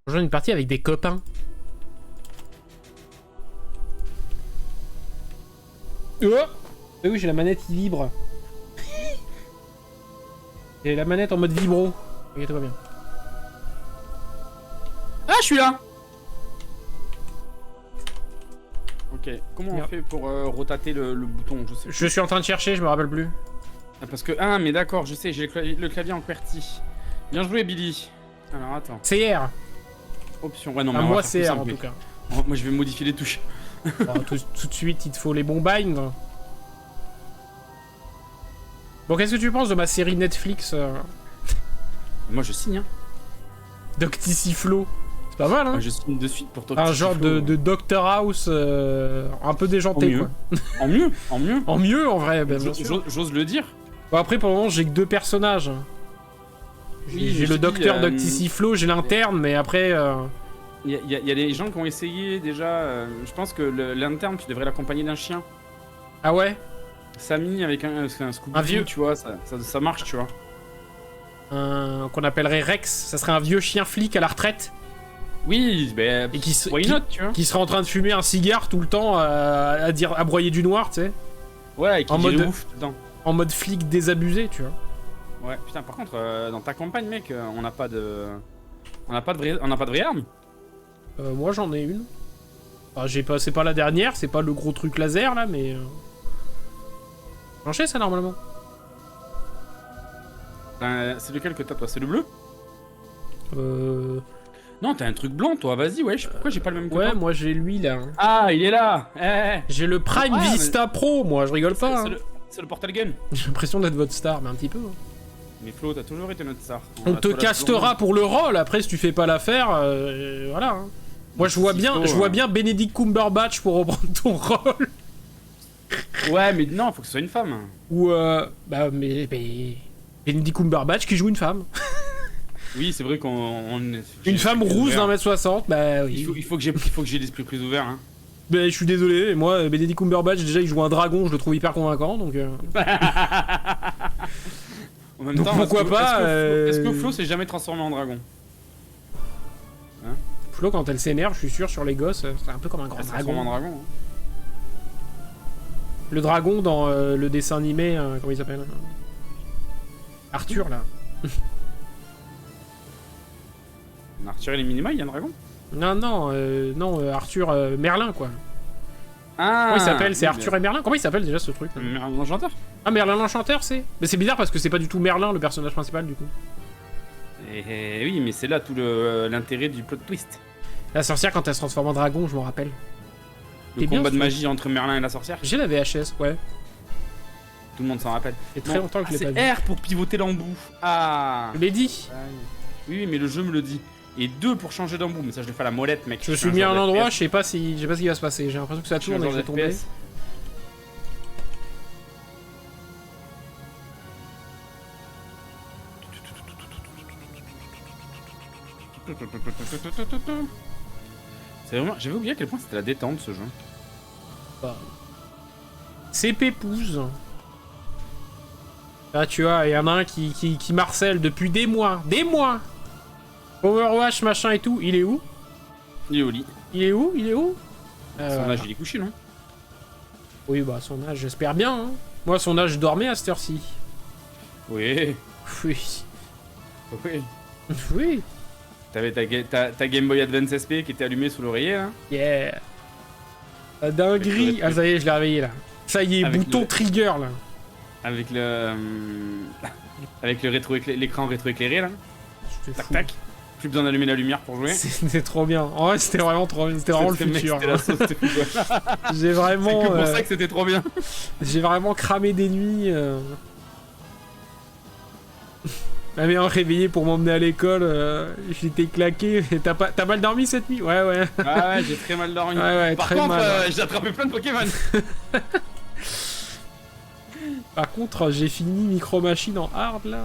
Rejoindre une partie avec des copains. Oh, eh oui, j'ai la manette qui vibre. J'ai la manette en mode vibro. Ok, tout va bien. Ah, je suis là. Ok, comment on fait pour rotater le bouton? Je sais plus. Je suis en train de chercher, je me rappelle plus. Ah, parce que... Ah, mais d'accord, je sais, j'ai le clavier en QWERTY. Bien joué, Billy. Alors, attends. CR. Option. Ouais, non, mais Ah, on va moi, faire plus CR simple, en tout mec. cas. Moi, je vais modifier les touches. Oh, tout de suite, il te faut les bons binds. Bon, qu'est-ce que tu penses de ma série Netflix Moi, je signe, hein. Docticiflo? C'est pas mal, hein? Moi, je signe de suite pour toi. Un genre de Doctor House un peu déjanté, quoi. En mieux, en mieux. En mieux, en vrai, ben, bien sûr. J'ose le dire. Bon, après, pour le moment, j'ai que 2 personnages. Oui, J'ai le docteur Docticiflo, j'ai l'interne, mais après... Il y a des gens qui ont essayé déjà. Je pense que l'interne, tu devrais l'accompagner d'un chien. Ah ouais? Samy avec un Scooby-Doo, Un vieux. tu vois, ça marche, tu vois. Qu'on appellerait Rex. Ça serait un vieux chien flic à la retraite. Oui, ben, Et qui, why not, tu vois. qui serait en train de fumer un cigare tout le temps à broyer du noir, tu sais. Ouais, et qui en dit mode ouf tout le temps. En mode flic désabusé, tu vois. Ouais, putain, par contre, dans ta campagne, mec, on n'a pas de... On n'a pas de vraie arme. Moi, j'en ai une. Enfin, c'est pas la dernière, c'est pas le gros truc laser, là, mais... J'en sais, ça, normalement. C'est lequel que t'as, toi? C'est le bleu? Non, t'as un truc blanc, toi, vas-y, ouais. Pourquoi j'ai pas le même que Ouais, toi? moi, j'ai lui, là. Ah, il est là. J'ai le Prime Vista Pro, moi, je rigole pas. C'est le Portal Gun. J'ai l'impression d'être votre star, mais un petit peu. Hein. Mais Flo, t'as toujours été notre star. On te castera pour le rôle, après, si tu fais pas l'affaire, voilà. Hein. Moi, je vois bien Benedict Cumberbatch pour reprendre ton rôle. Ouais, mais non, faut que ce soit une femme. Ou, bah, mais Benedict Cumberbatch qui joue une femme. Oui, c'est vrai qu'on... Une femme rousse d'1m60, bah oui. Il faut que j'ai l'esprit plus ouvert, hein. Bah, je suis désolé, et moi, Benedict Cumberbatch, déjà, il joue un dragon, je le trouve hyper convaincant, donc... En même donc temps, pourquoi pas... Est-ce que Flo s'est jamais transformé en dragon? Hein? Flo, quand elle s'énerve, je suis sûr, sur les gosses, c'est un peu comme un grand dragon. En dragon, hein. Le dragon dans le dessin animé, comment il s'appelle? Arthur, là. Arthur et les Minima, il y a un dragon? Non, Arthur Merlin, quoi. Ah, Comment il s'appelle? C'est Arthur et Merlin? Comment il s'appelle déjà ce truc? Merlin l'Enchanteur? Ah, Merlin l'Enchanteur, c'est? Mais c'est bizarre parce que c'est pas du tout Merlin le personnage principal, du coup. Oui, mais c'est là tout l'intérêt du plot twist. La sorcière, quand elle se transforme en dragon, je m'en rappelle. Le combat de magie entre Merlin et la sorcière? J'ai la VHS, ouais. Tout le monde s'en rappelle. Il y a très longtemps que je l'ai pas vu. C'est R pour pivoter l'embout. Ah, Je l'ai dit. oui, mais le jeu me le dit. Et 2 pour changer d'embout, mais ça je le fais à la molette, mec. Je suis mis à un endroit, je sais pas ce qui va se passer. J'ai l'impression que ça tourne et que je vais tomber. C'est vraiment... J'avais oublié à quel point c'était la détente ce jeu. Bah. C'est pépouze. Là, tu vois, il y en a un qui marcelle depuis des mois. Des mois! Overwatch, machin et tout, il est où? Il est au lit. Il est où? Il est où? Son âge, il est couché, non? Oui, bah, son âge, j'espère bien. Hein. Moi, son âge, je dormais à cette heure-ci. Oui. Oui. Oui. Oui. T'avais ta Game Boy Advance SP qui était allumée sous l'oreiller, là? Yeah. La dinguerie. Ah, ça y est, je l'ai réveillé, là. Ça y est, avec bouton trigger, là. Avec le... avec l'écran rétroéclairé, là. Tac, tac. Plus besoin d'allumer la lumière pour jouer. C'était trop bien. En vrai, c'était vraiment trop bien. C'était vraiment le futur. C'était la sauce, J'ai vraiment... C'est que pour ça que c'était trop bien. J'ai vraiment cramé des nuits. Ma mère réveillée pour m'emmener à l'école. J'étais claqué. T'as mal dormi cette nuit? Ouais, ouais. Ah ouais, j'ai très mal dormi. Ouais, Par très contre, mal. j'ai attrapé plein de Pokémon. Par contre, j'ai fini Micro Machine en hard, là.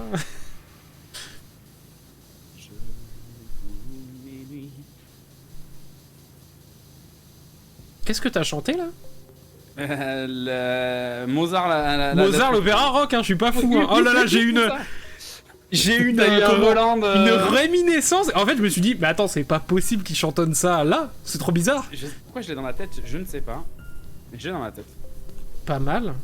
Qu'est-ce que t'as chanté, là? Mozart, Mozart, l'opéra rock, hein, je suis pas fou. Hein. Oh là là, j'ai une... J'ai eu une réminiscence. En fait, je me suis dit, mais attends, c'est pas possible qu'il chantonne ça là. C'est trop bizarre. Pourquoi je l'ai dans la tête? Je ne sais pas. Mais je l'ai dans la tête. Pas mal.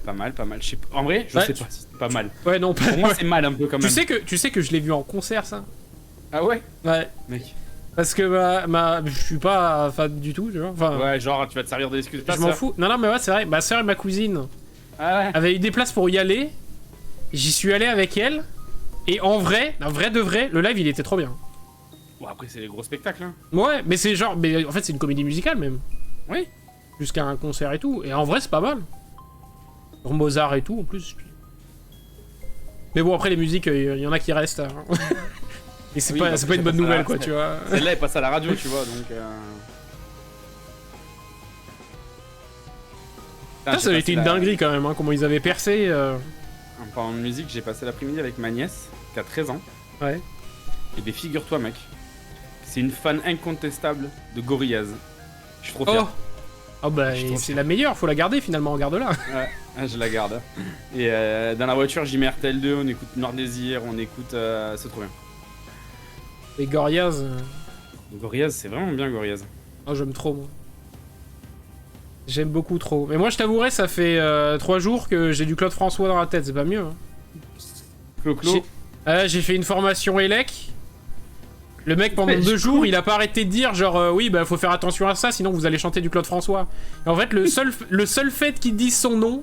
Pas mal, pas mal. En vrai, je sais pas si c'est pas mal. Ouais, non, pas Pour moi, c'est mal un peu quand même. Tu sais que je l'ai vu en concert, ça. Ah ouais? Ouais. Mec. Parce que je suis pas fan du tout, tu vois. Enfin, ouais, genre, tu vas te servir de l'excuse. Je m'en fous. Non, mais ouais, c'est vrai. Ma soeur et ma cousine avaient eu des places pour y aller. J'y suis allé avec elle. Et en vrai, de vrai, le live, il était trop bien. Bon, après, c'est les gros spectacles, hein. Ouais, mais c'est genre... Mais en fait, c'est une comédie musicale, même. Oui. Jusqu'à un concert et tout. Et en vrai, c'est pas mal. Pour Mozart et tout, en plus. Mais bon, après, les musiques, il y en a qui restent. Hein. Et c'est pas une bonne nouvelle, quoi, tu vois. Celle-là, elle passe à la radio, tu vois, donc... Ça a été une dinguerie, quand même, hein, comment ils avaient percé. En parlant de musique, j'ai passé l'après-midi avec ma nièce, qui a 13 ans. Ouais. Et bien, figure-toi, mec, c'est une fan incontestable de Gorillaz. Je suis trop fier. Oh bah, c'est la meilleure, faut la garder, finalement, garde-la. Ouais, je la garde. Et dans la voiture, j'y mets RTL2, on écoute Noir Désir, on écoute... c'est trop bien. Et Gorillaz... Gorillaz, c'est vraiment bien, Gorillaz. Oh, j'aime trop, moi. J'aime beaucoup trop. Mais moi, je t'avouerai, ça fait 3 jours que j'ai du Claude François dans la tête, c'est pas mieux. Hein. Clo-Clo. J'ai fait une formation ELEC. Le mec, pendant 2 jours, il a pas arrêté de dire genre oui, bah faut faire attention à ça, sinon vous allez chanter du Claude François. Et en fait, le seul fait qu'il dise son nom,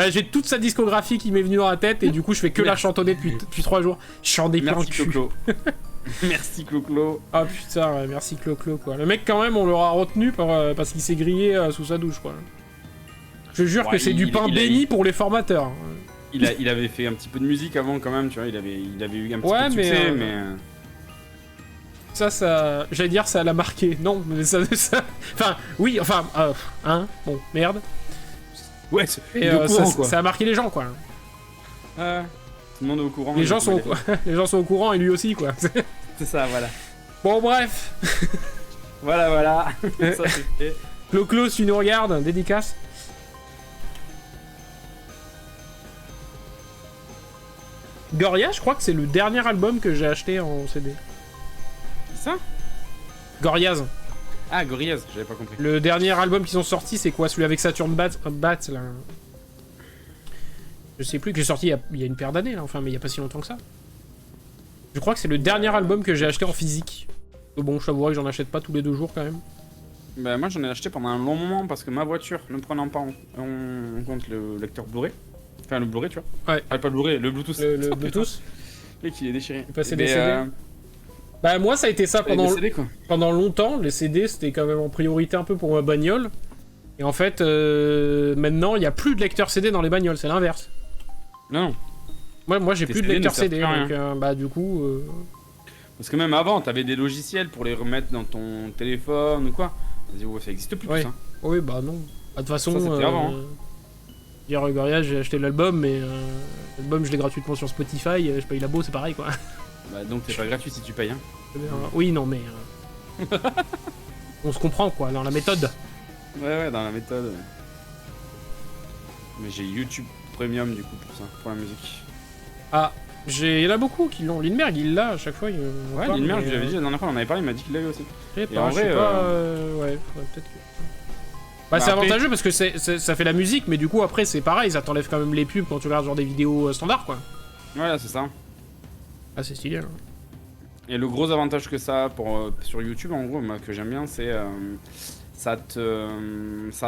j'ai toute sa discographie qui m'est venue dans la tête et du coup, je fais que la chantonner depuis 3 jours. Je chante des plans de cul. Merci Clo-Clo. Ah putain, ouais, merci Clo-Clo, quoi. Le mec, quand même, on l'aura retenu parce qu'il s'est grillé sous sa douche, quoi. Je jure que c'est du pain béni pour les formateurs. Il avait fait un petit peu de musique avant, quand même, tu vois. Il avait eu un petit peu de succès, mais... Ça, j'allais dire, ça l'a marqué. Non, mais ça... Enfin, oui, enfin... hein, bon, merde. Ouais, ça a marqué les gens, quoi. Tout le monde est au courant. Les gens sont au courant et lui aussi, quoi. C'est ça, voilà. Bon, bref. Voilà. Ça, c'est fait. Clo-Clo, si tu nous regardes, dédicace. Gorillaz, je crois que c'est le dernier album que j'ai acheté en CD. Ça? Gorillaz. Ah, Gorillaz, j'avais pas compris. Le dernier album qu'ils ont sorti, c'est quoi? Celui avec Saturn Bat, là. Je sais plus, qui est sorti il y a une paire d'années, là, enfin, mais il y a pas si longtemps que ça. Je crois que c'est le dernier album que j'ai acheté en physique. Bon, je t'avouerai que j'en achète pas tous les 2 jours, quand même. Bah, moi, j'en ai acheté pendant un long moment, parce que ma voiture, ne prenant pas en compte le lecteur Blu-ray. Enfin, le Blu-ray, tu vois. Ouais. Ah, pas le Blu-ray, le Bluetooth. Le Bluetooth. Et qu'il est déchiré. Il passait des CD. Bah moi ça a été ça pendant longtemps, les CD c'était quand même en priorité un peu pour ma bagnole. Et en fait maintenant il n'y a plus de lecteur CD dans les bagnoles, c'est l'inverse. Non. Moi j'ai plus de lecteur CD, donc bah du coup... Parce que même avant t'avais des logiciels pour les remettre dans ton téléphone ou quoi. Ça existe plus tout ça. Oui bah non. De toute façon... Ça c'était avant. Hier Gorillaz j'ai acheté l'album mais l'album je l'ai gratuitement sur Spotify, je paye labo c'est pareil quoi. Bah donc c'est pas gratuit si tu payes hein. Oui non mais... on se comprend quoi, dans la méthode. Ouais dans la méthode. Ouais. Mais j'ai YouTube Premium du coup pour ça, pour la musique. Ah, il y en a beaucoup qui l'ont. Lindbergh il l'a à chaque fois. Ouais Lindbergh je lui avais dit la dernière fois on en avait parlé, il m'a dit qu'il l'avait aussi. Je sais pas, ouais, peut-être que... Bah c'est avantageux parce que ça fait la musique, mais du coup après c'est pareil, ça t'enlève quand même les pubs quand tu regardes genre des vidéos standards quoi. Ouais c'est ça. Ah c'est stylé. Hein. Et le gros avantage que ça a sur YouTube en gros, moi, que j'aime bien, c'est ça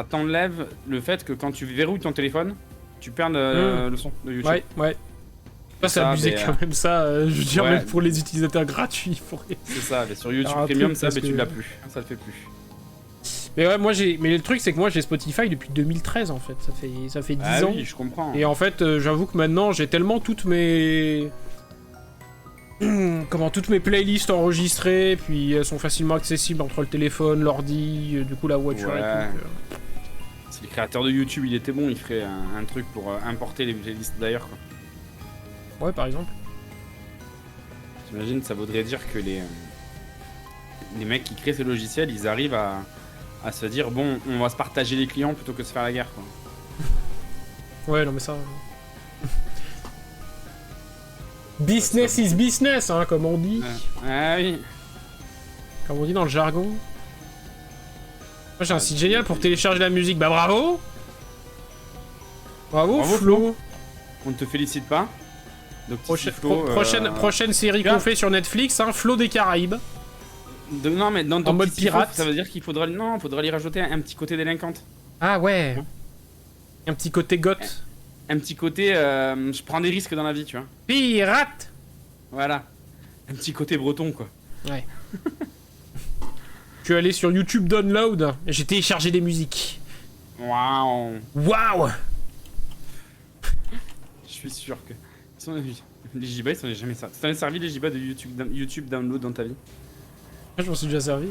t'enlève le fait que quand tu verrouilles ton téléphone, tu perds le son de YouTube. Ouais. Ça c'est abusé quand même ça, je veux dire même pour les utilisateurs gratuits. C'est ça, mais sur YouTube Premium ça tu l'as plus, ça le fait plus. Mais ouais, mais le truc c'est que moi j'ai Spotify depuis 2013 en fait, ça fait 10 ans. Oui, je comprends. Et en fait, j'avoue que maintenant j'ai tellement toutes mes playlists enregistrées, puis elles sont facilement accessibles entre le téléphone, l'ordi, du coup la voiture et tout. Si le créateur de YouTube il était bon, il ferait un truc pour importer les playlists d'ailleurs quoi. Ouais, par exemple. J'imagine ça voudrait dire que les mecs qui créent ces logiciels, ils arrivent à se dire bon, on va se partager les clients plutôt que de se faire la guerre quoi. Ouais, non mais ça... Business is business, hein, comme on dit. Ah oui. Comme on dit dans le jargon. Moi j'ai un site génial pour télécharger la musique. Bah bravo. Bravo Flo. On ne te félicite pas. Donc, prochaine série qu'on fait sur Netflix, hein, Flo des Caraïbes. Non mais dans en mode pirate. Ça veut dire qu'il faudra y rajouter un petit côté délinquante. Ah ouais. Un petit côté goth. Un petit côté je prends des risques dans la vie, tu vois. Pirate. Voilà. Un petit côté breton quoi. Ouais. Je suis allé sur YouTube Download et j'ai téléchargé des musiques. Waouh. Waouh. Je suis sûr que les J-Ba ils s'en est jamais servi. Tu t'en es servi les J-Ba de YouTube Download dans ta vie? Je m'en suis déjà servi.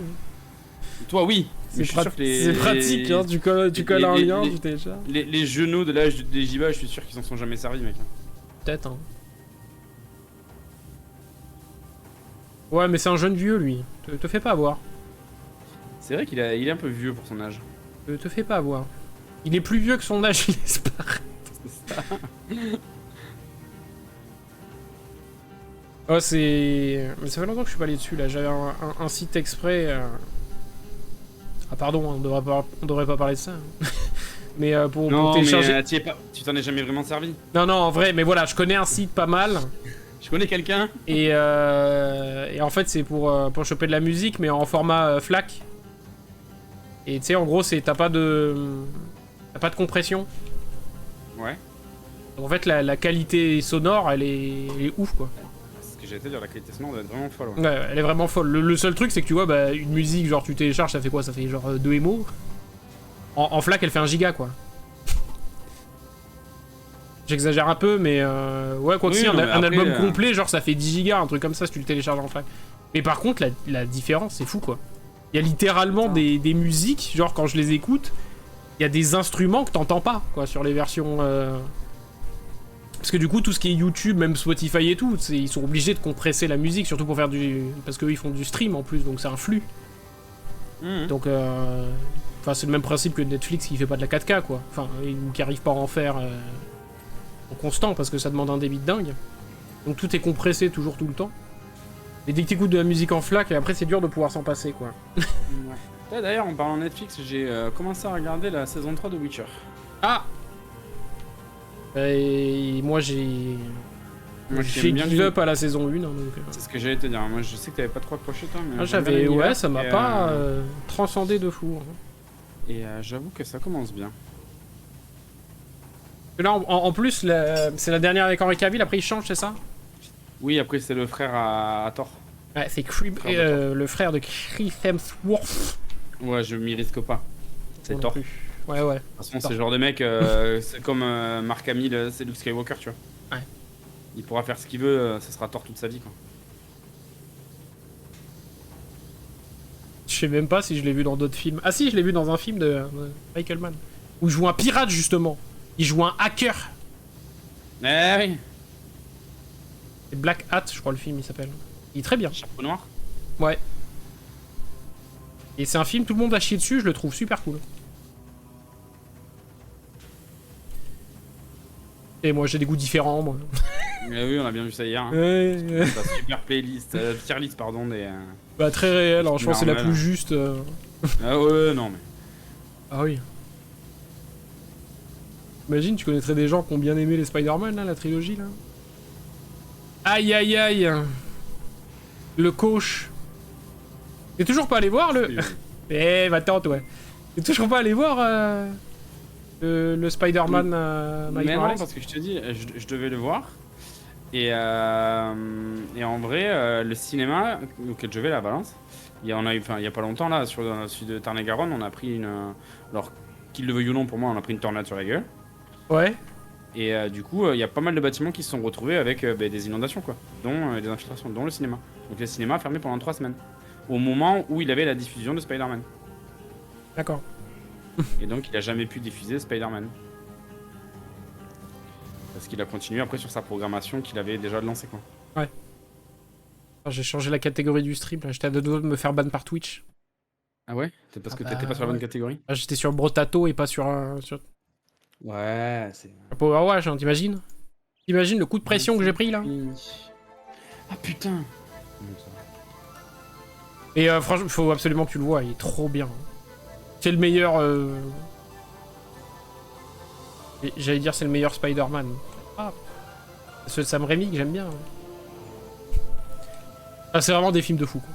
Toi oui. C'est pratique, hein, tu colles un lien, tu télécharges. Les genoux de l'âge des J-Ba, je suis sûr qu'ils s'en sont jamais servis mec. Peut-être hein. Ouais mais c'est un jeune vieux lui, te fais pas avoir. C'est vrai qu'il est un peu vieux pour son âge. Te fais pas avoir. Il est plus vieux que son âge, il espère. C'est ça. Oh c'est... Mais ça fait longtemps que je suis pas allé dessus là, j'avais un site exprès... Ah pardon, on devrait pas parler de ça. Mais pour télécharger... mais tu t'en es jamais vraiment servi. Non en vrai, mais voilà, je connais un site pas mal. Je connais quelqu'un. Et en fait c'est pour choper de la musique mais en format FLAC. Et tu sais en gros c'est t'as pas de compression. Ouais. Donc, en fait la qualité sonore elle est ouf quoi. C'est ce que j'allais te dire, la qualité sonore doit être vraiment folle. Ouais, elle est vraiment folle. Le seul truc c'est que tu vois bah, une musique genre tu télécharges ça fait quoi? Ça fait genre 2 MO. En FLAC elle fait 1 giga quoi. J'exagère un peu mais ouais quoi que si un album complet genre ça fait 10 gigas un truc comme ça si tu le télécharges en FLAC. Mais par contre la différence c'est fou quoi. Il y a littéralement des musiques, genre quand je les écoute, il y a des instruments que t'entends pas, quoi, sur les versions... Parce que du coup, tout ce qui est YouTube, même Spotify et tout, ils sont obligés de compresser la musique, surtout pour faire du... Parce qu'eux, ils font du stream en plus, donc c'est un flux. Donc, enfin, c'est le même principe que Netflix qui fait pas de la 4K, quoi. Enfin, ou qui arrive pas à en faire en constant, parce que ça demande un débit de dingue. Donc tout est compressé toujours tout le temps. Et dès que t'écoutes de la musique en FLAC, et après c'est dur de pouvoir s'en passer quoi. Ouais. D'ailleurs, en parlant de Netflix, j'ai commencé à regarder la saison 3 de Witcher. Ah. Et moi j'ai give up à la saison 1. Hein, c'est ce que j'allais te dire. Moi je sais que t'avais pas trop accroché toi. Mais j'avais. Ouais, ça m'a pas transcendé de fou. Hein. Et j'avoue que ça commence bien. Là en plus, c'est la dernière avec Henry Cavill, après il change, c'est ça? Oui, après c'est le frère à Thor. Ouais, c'est le frère de Chris Hemsworth. Ouais, je m'y risque pas. C'est Thor. Ouais, ouais. De toute façon, c'est le genre de mec, c'est comme Mark Hamill, c'est Luke Skywalker, tu vois. Ouais. Il pourra faire ce qu'il veut, ça sera Thor toute sa vie, quoi. Je sais même pas si je l'ai vu dans d'autres films. Ah si, je l'ai vu dans un film de Michael Mann. Où il joue un pirate, justement. Il joue un hacker. Eh oui. C'est Black Hat, je crois, le film, il s'appelle. Il est très bien. Chapeau noir. Ouais. Et c'est un film, tout le monde a chié dessus, je le trouve super cool. Et moi, j'ai des goûts différents, moi. Oui, on a bien vu ça hier. Hein. Ouais. Ta super playlist, tier list, pardon, des... Bah, très réel, alors je pense que c'est la plus juste. Ah ouais, non, mais... Ah oui. Imagine, tu connaîtrais des gens qui ont bien aimé les Spider-Man, là, la trilogie, là. Aïe, aïe, aïe. Le coach. T'es toujours pas allé voir le... Eh, va-t'en, toi. T'es toujours pas allé voir le Spider-Man Mais non, parce que je te dis, je devais le voir. Et en vrai, le cinéma auquel je vais, la Valence, il y a pas longtemps, là, sur le sud de Tarn-et-Garonne, on a pris une... Alors, qu'il le veuille ou non, pour moi, on a pris une tornade sur la gueule. Ouais. Et du coup, il y a pas mal de bâtiments qui se sont retrouvés avec des inondations, quoi. Dont des infiltrations, dont le cinéma. Donc le cinéma a fermé pendant 3 semaines. Au moment où il avait la diffusion de Spider-Man. D'accord. Et donc il a jamais pu diffuser Spider-Man. Parce qu'il a continué après sur sa programmation qu'il avait déjà lancée, quoi. Ouais. J'ai changé la catégorie du stream, là. J'étais à 2 doigts de me faire ban par Twitch. Ah ouais? C'est parce que t'étais pas sur la bonne catégorie? Ah, j'étais sur Brotato et pas sur... Ouais, c'est... Power Wash, hein, t'imagines? T'imagines le coup de pression que j'ai pris, là? Ah putain. Comment ça? Et franchement, faut absolument que tu le vois, il est trop bien. C'est le meilleur... J'allais dire c'est le meilleur Spider-Man. Ah. Ceux de Sam Raimi que j'aime bien. Ah, c'est vraiment des films de fou, quoi.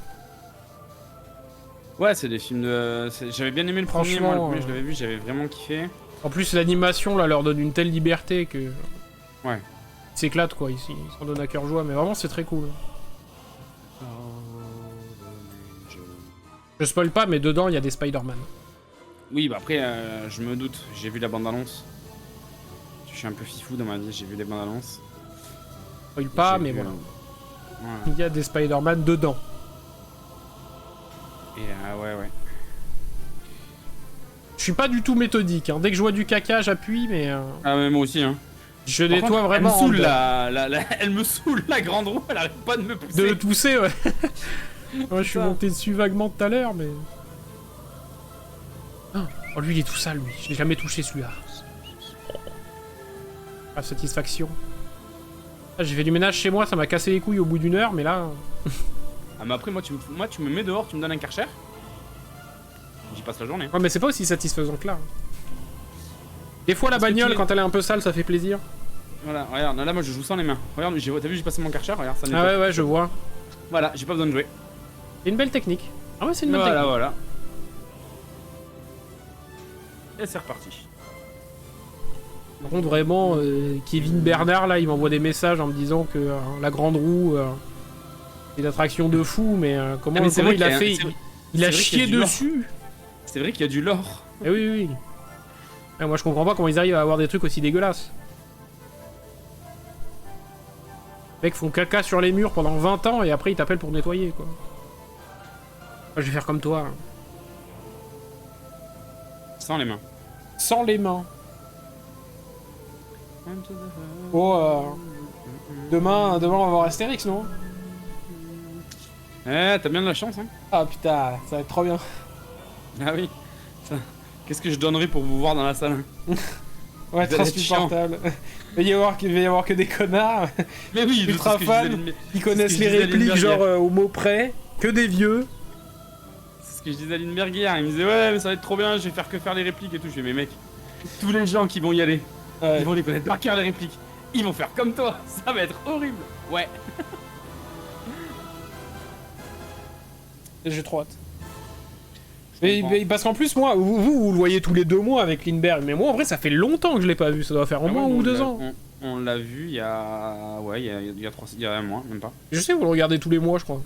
Ouais, c'est des films de... J'avais bien aimé le premier, moi, le premier je l'avais vu, j'avais vraiment kiffé. En plus, l'animation, là, leur donne une telle liberté que... Ouais. Ils s'éclatent, quoi, ils s'en donnent à cœur joie, mais vraiment, c'est très cool. Je spoil pas, mais dedans, il y a des Spider-Man. Oui, bah après, je me doute, j'ai vu la bande-annonce. Je suis un peu fifou dans ma vie, j'ai vu les bandes-annonces. Spoil pas, mais voilà. Il y a des Spider-Man dedans. Et ouais. Je suis pas du tout méthodique, hein. Dès que je vois du caca, j'appuie, mais... Ah mais moi aussi, hein. Je nettoie vraiment... Elle me saoule, elle me saoule, la grande roue, elle arrête pas de me pousser. De tousser, ouais. Ouais, je suis monté dessus vaguement tout à l'heure, mais... Oh, lui, il est tout sale, lui. Je l'ai jamais touché, celui-là. Ah, satisfaction. Ah, j'ai fait du ménage chez moi, ça m'a cassé les couilles au bout d'une heure, mais là... Ah mais après, moi, tu me mets dehors, tu me donnes un Karcher. J'y passe la journée. Ouais, mais c'est pas aussi satisfaisant que là. Des fois, la bagnole, quand elle est un peu sale, ça fait plaisir. Voilà, regarde, là, moi, je joue sans les mains. Regarde, t'as vu, j'ai passé mon Karcher, regarde, ça n'est Ah ouais, je vois. Voilà, j'ai pas besoin de jouer. C'est une belle technique. Ah ouais, c'est une belle technique. Voilà. Et c'est reparti. Par contre, vraiment, Kevin Bernard, là, il m'envoie des messages en me disant que la grande roue, c'est une attraction de fou, mais comment il a fait... Il a chié dessus. C'est vrai qu'il y a du lore. Eh oui. Ah, moi, je comprends pas comment ils arrivent à avoir des trucs aussi dégueulasses. Les mecs font caca sur les murs pendant 20 ans et après ils t'appellent pour nettoyer, quoi. Moi, je vais faire comme toi. Sans les mains. Sans les mains. Oh, demain, on va voir Astérix, non? Eh, t'as bien de la chance, hein. Ah putain, ça va être trop bien. Ah oui. Qu'est-ce que je donnerais pour vous voir dans la salle? Ouais, très insupportable. Il va y avoir que des connards. Mais oui, ultra fans qui connaissent les répliques genre au mot près. Que des vieux. C'est ce que je disais à Lindbergh hier. Il me disait ouais, mais ça va être trop bien, je vais faire que faire les répliques et tout. Je fais mais mec, tous les gens qui vont y aller, ils vont les connaître par cœur les répliques. Ils vont faire comme toi. Ça va être horrible. Ouais. J'ai trop hâte. Mais parce qu'en plus, moi, vous le voyez tous les 2 mois avec Lindbergh, mais moi en vrai, ça fait longtemps que je l'ai pas vu. Ça doit faire au moins 1 ou 2 ans. On l'a vu il y a. Ouais, il y a 1 mois, même pas. Je sais, vous le regardez tous les mois, je crois.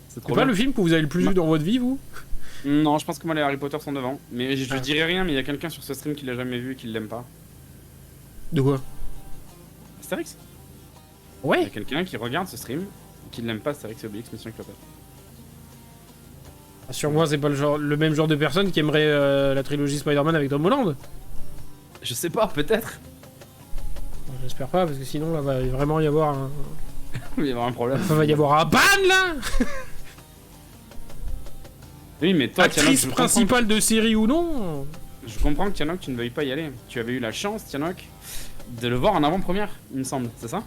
C'est pas le film que vous avez le plus vu dans votre vie, vous? Non, je pense que moi les Harry Potter sont devant. Mais je dirais rien, mais il y a quelqu'un sur ce stream qui l'a jamais vu et qui l'aime pas. De quoi? Astérix. Ouais. Il y a quelqu'un qui regarde ce stream et qui l'aime pas, Astérix et Obélix Mission Cléopâtre. Sur moi, c'est pas le même genre de personne qui aimerait la trilogie Spider-Man avec Tom Holland. Je sais pas, peut-être. J'espère pas, parce que sinon, là, va vraiment y avoir un... Il va y avoir un problème. Il va y avoir un ban, là. Oui, mais toi, actrice principale de série ou non. Je comprends que Tianoc, tu ne veuilles pas y aller. Tu avais eu la chance, Tianoc, de le voir en avant-première, il me semble, c'est ça?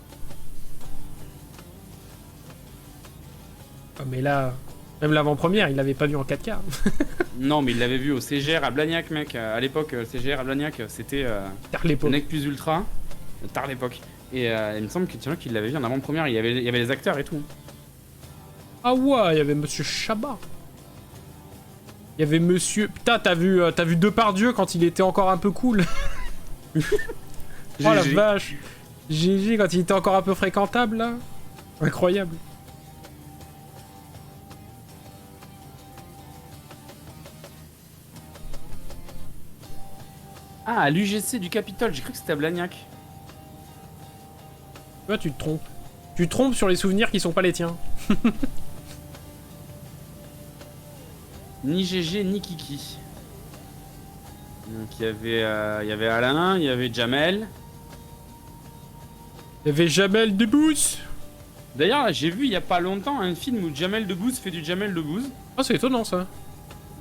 Oh, mais là... Même l'avant-première, il l'avait pas vu en 4K. Non, mais il l'avait vu au CGR à Blagnac, mec. À l'époque, CGR à Blagnac, c'était l'époque. Nec plus ultra. Tard l'époque. Et il me semble que Tianoc, il l'avait vu en avant-première. Il y avait les acteurs et tout. Ah ouais, il y avait Monsieur Chabat. Il y avait Monsieur... Putain, t'as vu Depardieu quand il était encore un peu cool. Oh la vache. GG quand il était encore un peu fréquentable, là. Incroyable. Ah, à l'UGC du Capitole, j'ai cru que c'était à Blagnac. Toi, tu te trompes. Tu te trompes sur les souvenirs qui sont pas les tiens. Ni GG, ni Kiki. Donc il y avait Alain, il y avait Jamel. Il y avait Jamel Debbouze. D'ailleurs, j'ai vu il y a pas longtemps un film où Jamel Debbouze fait du Jamel Debbouze. Oh, c'est étonnant, ça.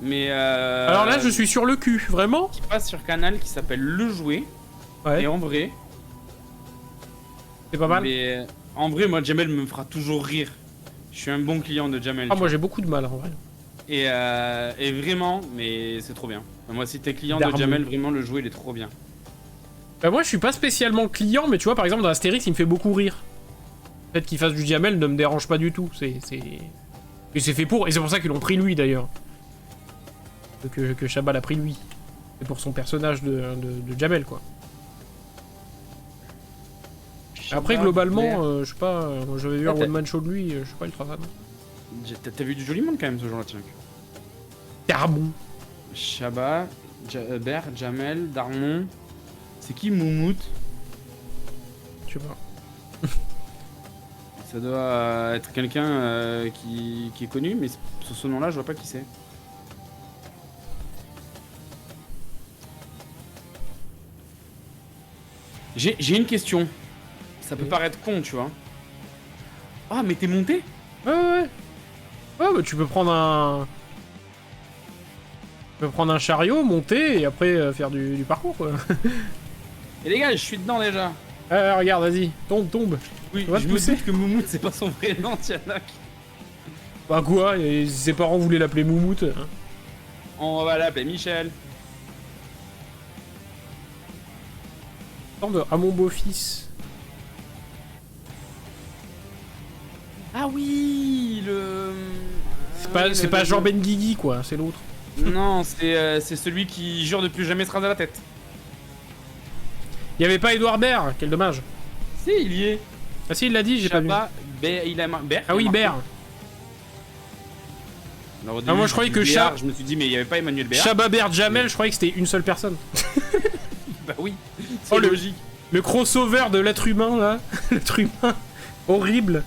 Mais alors là, je suis sur le cul, vraiment. Qui passe sur Canal, qui s'appelle Le Jouet. Ouais. Et en vrai... C'est pas mal. Mais En vrai, moi, Jamel me fera toujours rire. Je suis un bon client de Jamel. Ah, moi j'ai beaucoup de mal en vrai. Et vraiment, mais c'est trop bien. Moi, si t'es client de Darmon. Jamel, vraiment, le jeu, il est trop bien. Bah, moi je suis pas spécialement client, mais tu vois, par exemple, dans Astérix, il me fait beaucoup rire. Le fait qu'il fasse du Jamel ne me dérange pas du tout. Et c'est fait pour, et c'est pour ça qu'ils l'ont pris lui d'ailleurs. Que Chabat l'a pris lui. C'est pour son personnage de Jamel, quoi. Après, globalement, je sais pas, j'avais vu un one-man show de lui, je suis pas ultra fan. T'as vu du joli monde quand même ce jour-là, tiens. Darmon. Chabat, Ber, Jamel, Darmon. C'est qui Moumout? Je sais pas. Ça doit être quelqu'un qui est connu, mais sous ce nom-là, je vois pas qui c'est. J'ai une question. Ça peut paraître con, tu vois. Ah, mais t'es monté? Ouais. Ouais, bah tu peux prendre un... Tu peux prendre un chariot, monter, et après faire du parcours, quoi. Et les gars, je suis dedans déjà. Regarde, vas-y, tombe. Oui, Ça va je te me pousser doute que Moumout, c'est pas son vrai nom, Tianak. Bah quoi, ses parents voulaient l'appeler Moumout. Hein. On va l'appeler Michel. À mon beau-fils. Ah oui, le... C'est pas Jean Benguigui, quoi, c'est l'autre. Non, c'est celui qui jure de plus jamais se raser la tête. Il y avait pas Edouard Baird, quel dommage. Si, il y est. Ah si, il l'a dit, j'ai pas vu. Il a Ber. Ah oui, Baird. Alors, au Ah, moi, début, je croyais que Béard, je me suis dit, mais il y avait pas Emmanuel Béard. Chabat Baird Jamel, je croyais que c'était une seule personne. Bah oui, c'est Oh, logique. Le crossover de l'être humain, là. L'être humain. Horrible.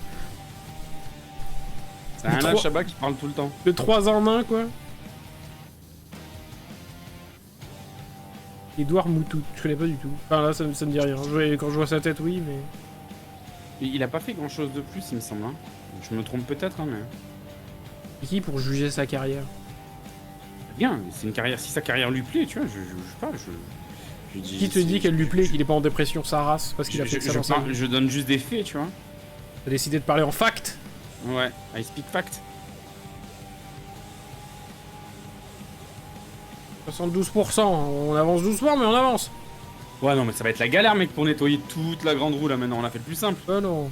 C'est un là, Chabat qui parle tout le temps. Le 3 en 1, quoi. Edouard Moutout, je connais pas du tout. Enfin là, ça me dit rien. Quand je vois sa tête, oui, mais... Il a pas fait grand chose de plus, il me semble. Hein. Je me trompe peut-être, hein, mais... C'est qui pour juger sa carrière? Bien, c'est une carrière. Si sa carrière lui plaît, tu vois, je sais pas, je dis... Qui te dit qu'elle lui plaît, qu'il est pas en dépression sa race parce qu'il a fait ça dans sa vie? Je donne juste des faits, tu vois. T'as décidé de parler en fact? Ouais, I speak fact. 72%, on avance doucement, mais on avance. Ouais, non, mais ça va être la galère, mec, pour nettoyer toute la grande roue, là, maintenant. On a fait le plus simple. Oh non.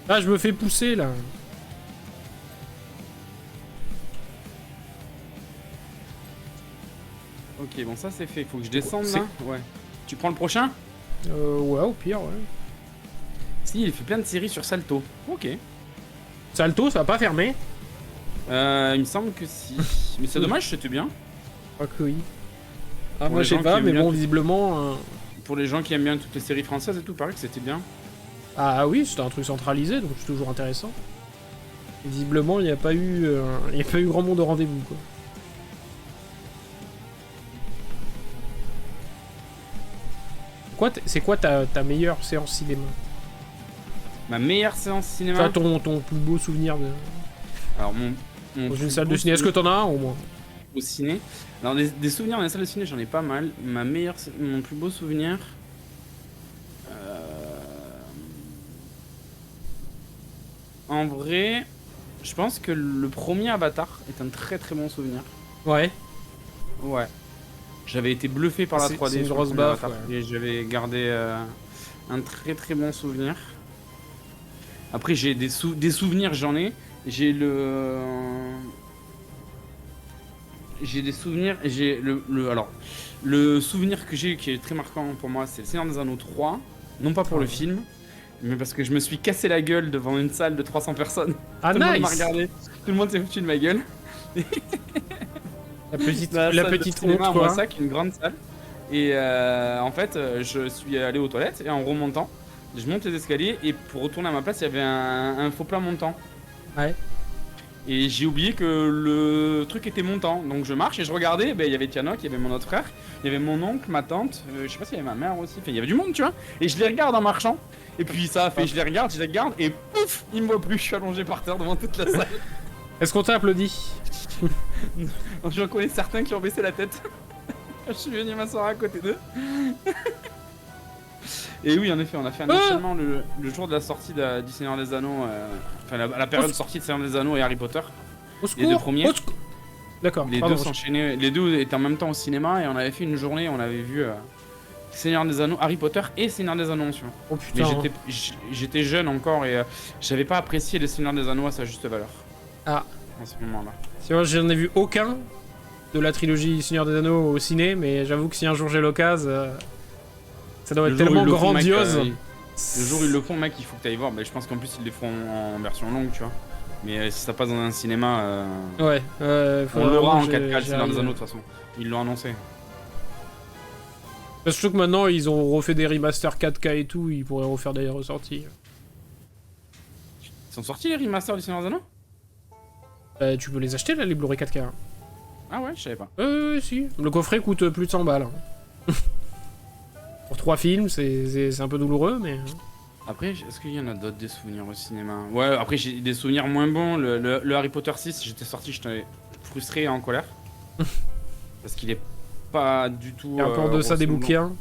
Ah, je me fais pousser, là. Ok, bon, ça, c'est fait. Faut que je descende, là. Ouais. Tu prends le prochain? Ouais, au pire, ouais. Si, il fait plein de séries sur Salto. Ok. Salto, ça va pas fermer. Il me semble que si. Mais c'est dommage, c'était bien. Je crois que oui. Ah, Pour moi, les je sais gens pas, qui mais aiment bon, bien visiblement... Pour les gens qui aiment bien toutes les séries françaises et tout, pareil que c'était bien. Ah oui, c'était un truc centralisé, donc c'est toujours intéressant. Visiblement, il n'y a pas eu grand monde au rendez-vous, quoi. C'est quoi ta meilleure séance cinéma? Ma meilleure séance cinéma. Enfin, ton plus beau souvenir de... Alors, mon Dans plus une salle beau de ciné, est-ce que t'en as un au moins? Au ciné. Alors, des souvenirs dans la salle de ciné, j'en ai pas mal. Mon plus beau souvenir. En vrai, je pense que le premier Avatar est un très très bon souvenir. Ouais. Ouais. J'avais été bluffé par la 3D. C'est une sur grosse le premier baffe, Avatar, ouais. et j'avais gardé un très très bon souvenir. Après, j'ai des souvenirs, j'en ai. J'ai des souvenirs. Alors, le souvenir que j'ai qui est très marquant pour moi, c'est le Seigneur des Anneaux 3. Non pas pour le film, mais parce que je me suis cassé la gueule devant une salle de 300 personnes. Ah, Tout le monde nice. m'a regardé. Tout le monde s'est foutu de ma gueule. La petite honte, cinéma, quoi. ça, qui est une grande salle. Et en fait, je suis allé aux toilettes et en remontant, je monte les escaliers et pour retourner à ma place, il y avait un faux plat montant. Ouais. Et j'ai oublié que le truc était montant. Donc je marche et je regardais, ben, il y avait Tianoc, il y avait mon autre frère, il y avait mon oncle, ma tante, je sais pas s'il y avait ma mère aussi, enfin il y avait du monde, tu vois. Et je les regarde en marchant. Et puis ça a fait, je les regarde et pouf, ils me voient plus, je suis allongé par terre devant toute la salle. Est-ce qu'on t'a applaudi? J'en connais certains qui ont baissé la tête. Je suis venu m'asseoir à côté d'eux. Et oui, en effet, on a fait un enchaînement le jour de la sortie du Seigneur des Anneaux, enfin la période de sortie de Seigneur des Anneaux et Harry Potter. Les deux premiers. D'accord. Les deux s'enchaînaient, les deux étaient en même temps au cinéma et on avait fait une journée, on avait vu Seigneur des Anneaux, Harry Potter et Seigneur des Anneaux. Oh putain. Mais j'étais jeune encore et j'avais pas apprécié les Seigneurs des Anneaux à sa juste valeur. Ah. À ce moment-là. C'est vrai, j'en ai vu aucun de la trilogie Seigneur des Anneaux au ciné, mais j'avoue que si un jour j'ai l'occasion, ça doit être tellement grandiose. Le jour où ils le font, mec, il faut que tu ailles voir. Mais je pense qu'en plus ils les feront en version longue, tu vois. Mais si ça passe dans un cinéma, ouais, on l'aura en 4K, Seigneur des Anneaux de toute façon. Ils l'ont annoncé. Surtout que maintenant ils ont refait des remasters 4K et tout, ils pourraient refaire des ressorties. Ils sont sortis les remasters du Seigneur des Anneaux? Tu peux les acheter là, les Blu-ray 4K. Hein. Ah ouais, je savais pas. Si. Le coffret coûte plus de 100 balles. Hein. Pour 3 films, c'est un peu douloureux, mais... Après, est-ce qu'il y en a d'autres des souvenirs au cinéma? Ouais, après j'ai des souvenirs moins bons. Le Harry Potter 6, j'étais sorti, j'étais frustré et en colère. Parce qu'il est pas du tout... Il y a un peu en deçà des bouquins.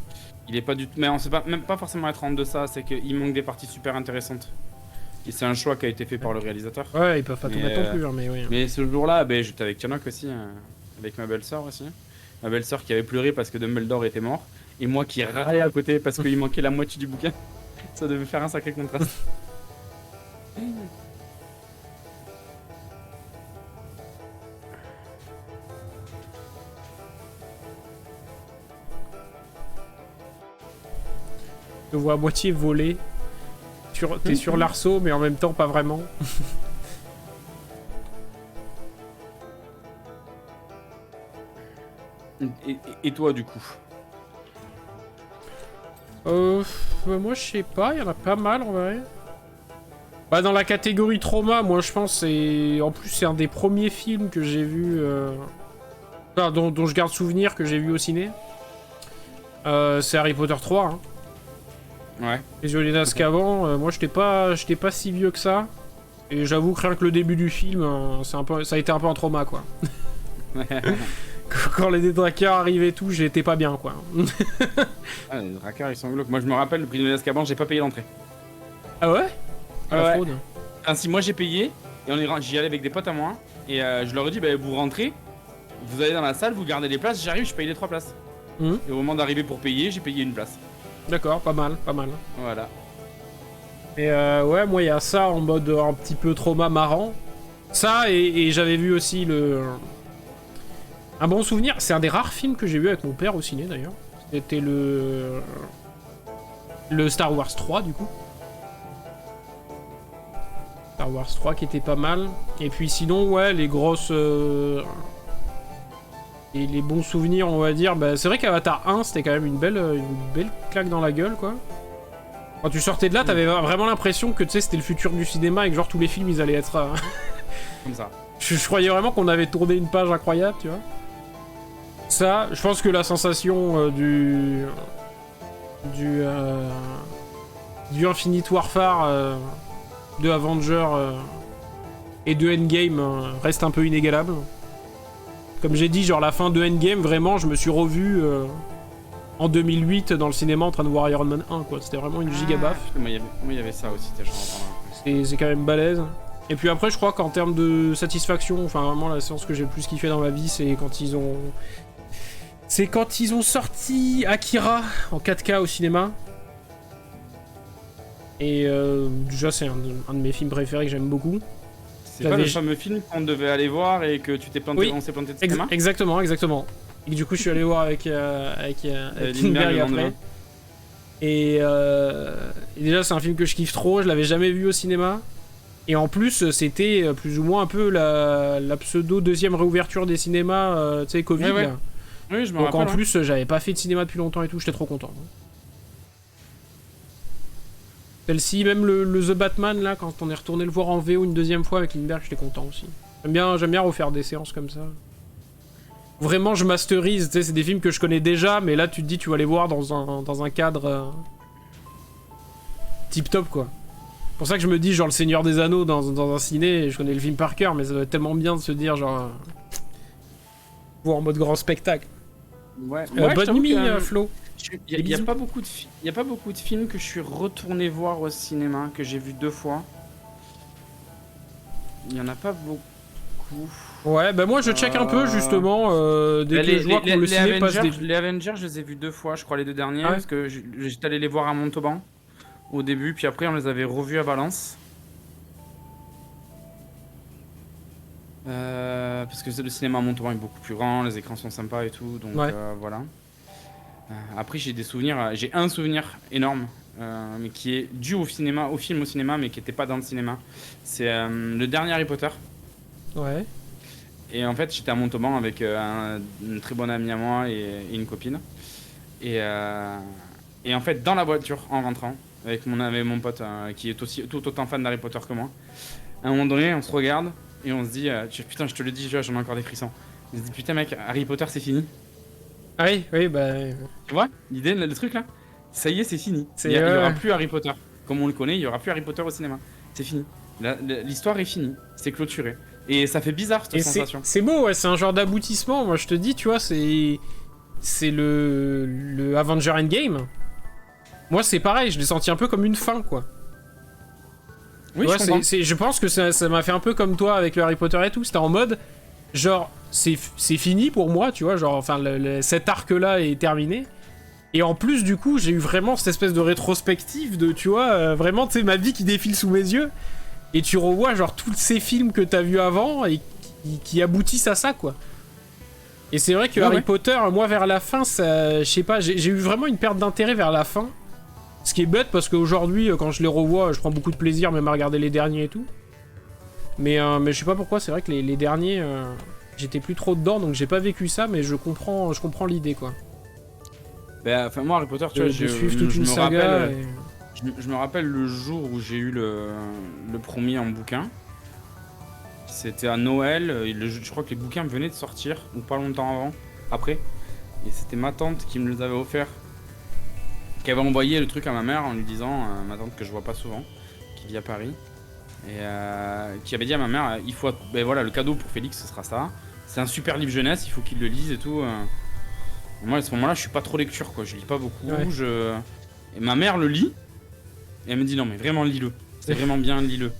Il est pas du tout... Mais on sait pas, même pas forcément être en deçà, c'est qu'il manque des parties super intéressantes. Et c'est un choix qui a été fait par le réalisateur. Ouais, ils peuvent pas tout mettre non plus, hein, mais oui. Mais ce jour-là, j'étais avec Tianoc aussi, avec ma belle-sœur aussi. Ma belle-sœur qui avait pleuré parce que Dumbledore était mort. Et moi qui râlais à côté parce qu'il manquait la moitié du bouquin. Ça devait faire un sacré contraste. Je vois à moitié voler. T'es sur l'arceau, mais en même temps pas vraiment. Et toi du coup? Moi je sais pas, il y en a pas mal en vrai. Bah dans la catégorie trauma, moi je pense c'est... En plus c'est un des premiers films que j'ai vu... Enfin, dont je garde souvenir que j'ai vu au ciné. C'est Harry Potter 3. Hein. Ouais. Les Prisonniers d'Azkaban, moi j'étais pas si vieux que ça. Et j'avoue que rien que le début du film, ça a été un peu un trauma quoi. Quand les détraqueurs arrivaient et tout, j'étais pas bien quoi. Ah, les détraqueurs ils sont glauques. Moi je me rappelle, le Prisonnier d'Azkaban, j'ai pas payé l'entrée. Ah ouais? Ah ouais. Fraude. Ainsi moi j'ai payé, et j'y allais avec des potes à moi, et je leur ai dit, vous rentrez, vous allez dans la salle, vous gardez les places, j'arrive, je paye les 3 places. Et au moment d'arriver pour payer, j'ai payé une place. D'accord, pas mal, pas mal. Voilà. Et ouais, moi il y a ça en mode un petit peu trauma marrant. Ça, et j'avais vu aussi un bon souvenir, c'est un des rares films que j'ai vu avec mon père au ciné d'ailleurs. C'était le Star Wars 3 du coup. Star Wars 3 qui était pas mal. Et puis sinon, ouais, les grosses... Et les bons souvenirs, on va dire, c'est vrai qu'Avatar 1, c'était quand même une belle claque dans la gueule, quoi. Quand tu sortais de là, t'avais vraiment l'impression que, tu sais, c'était le futur du cinéma et que genre tous les films, ils allaient être... Comme ça. Je croyais vraiment qu'on avait tourné une page incroyable, tu vois. Ça, je pense que la sensation du Infinite Warfare de Avengers et de Endgame reste un peu inégalable. Comme j'ai dit, genre la fin de Endgame, vraiment, je me suis revu en 2008 dans le cinéma en train de voir Iron Man 1, quoi. C'était vraiment une giga baffe. Moi, il y avait ça aussi, j'en reparlerai. C'est quand même balèze. Et puis après, je crois qu'en termes de satisfaction, enfin vraiment la séance que j'ai le plus kiffé dans ma vie, c'est quand ils ont... C'est quand ils ont sorti Akira en 4K au cinéma. Et déjà, c'est un de mes films préférés que j'aime beaucoup. C'est pas le fameux film qu'on devait aller voir et que tu t'es planté, oui, on s'est planté de cinéma. Exactement. Et que du coup, je suis allé voir avec Lindbergh après. Et déjà, c'est un film que je kiffe trop, je l'avais jamais vu au cinéma. Et en plus, c'était plus ou moins un peu la pseudo deuxième réouverture des cinémas, tu sais, Covid. Ouais. Là. Oui, je me Donc rappelle. en plus, j'avais pas fait de cinéma depuis longtemps et tout, j'étais trop content. Celle-ci, même le The Batman, là, quand on est retourné le voir en VO une deuxième fois avec Lindbergh, j'étais content aussi. J'aime bien refaire des séances comme ça. Vraiment, je masterise, tu sais, c'est des films que je connais déjà, mais là, tu te dis, tu vas les voir dans un cadre tip-top, quoi. C'est pour ça que je me dis, genre, Le Seigneur des Anneaux dans un ciné, je connais le film par cœur, mais ça doit être tellement bien de se dire, genre... voir en mode grand spectacle. Ouais, bonne nuit, Flo. Je Il n'y a pas beaucoup de y a pas beaucoup de films que je suis retourné voir au cinéma, que j'ai vu 2 fois. Il y en a pas beaucoup. Ouais, bah moi je check un peu justement dès que je vois que le ciné passe des... Les Avengers, je les ai vus 2 fois, je crois les 2 derniers, Ah ouais. parce que j'étais allé les voir à Montauban au début, puis après on les avait revus à Valence. Parce que le cinéma à Montauban est beaucoup plus grand, les écrans sont sympas et tout, donc Ouais. voilà. Après j'ai des souvenirs, j'ai un souvenir énorme, mais qui est dû au film au cinéma, mais qui n'était pas dans le cinéma. C'est le dernier Harry Potter. Ouais. Et en fait j'étais à Montauban avec une très bonne amie à moi et une copine. Et en fait dans la voiture en rentrant, avec mon pote qui est aussi tout autant fan d'Harry Potter que moi, à un moment donné on se regarde et on se dit putain je te le dis, j'en ai encore des frissons. On se dit putain mec, Harry Potter c'est fini. Ah oui, bah... Tu vois l'idée, le truc là, ça y est, c'est fini. Il y aura plus Harry Potter. Comme on le connaît, il y aura plus Harry Potter au cinéma. C'est fini. L'histoire est finie. C'est clôturé. Et ça fait bizarre cette sensation. C'est beau, ouais, c'est un genre d'aboutissement. Moi je te dis, tu vois, c'est le Avenger Endgame. Moi c'est pareil, je l'ai senti un peu comme une fin, quoi. Oui, ouais, je pense que ça m'a fait un peu comme toi avec le Harry Potter et tout. C'était en mode, genre, c'est fini pour moi, tu vois, genre, enfin, cet arc-là est terminé. Et en plus, du coup, j'ai eu vraiment cette espèce de rétrospective de, tu vois, vraiment, tu sais, ma vie qui défile sous mes yeux. Et tu revois, genre, tous ces films que t'as vus avant et qui aboutissent à ça, quoi. Et c'est vrai que Harry Potter, moi, vers la fin, ça, je sais pas, j'ai eu vraiment une perte d'intérêt vers la fin. Ce qui est bête, parce qu'aujourd'hui, quand je les revois, je prends beaucoup de plaisir, même à regarder les derniers et tout. Mais je sais pas pourquoi, c'est vrai que les derniers... j'étais plus trop dedans, donc j'ai pas vécu ça, mais je comprends l'idée, quoi. Bah, enfin, moi, Harry Potter, tu vois, je me rappelle le jour où j'ai eu le premier en bouquin. C'était à Noël, je crois que les bouquins venaient de sortir, ou pas longtemps après. Et c'était ma tante qui me les avait offerts. Qui avait envoyé le truc à ma mère en lui disant, ma tante que je vois pas souvent, qui vit à Paris. Et qui avait dit à ma mère, il faut, ben voilà, le cadeau pour Félix ce sera ça. C'est un super livre jeunesse, il faut qu'il le lise et tout. Moi à ce moment-là je suis pas trop lecture quoi, je lis pas beaucoup. Ouais. Et ma mère le lit et elle me dit non mais vraiment lis-le, c'est vraiment bien, lis-le.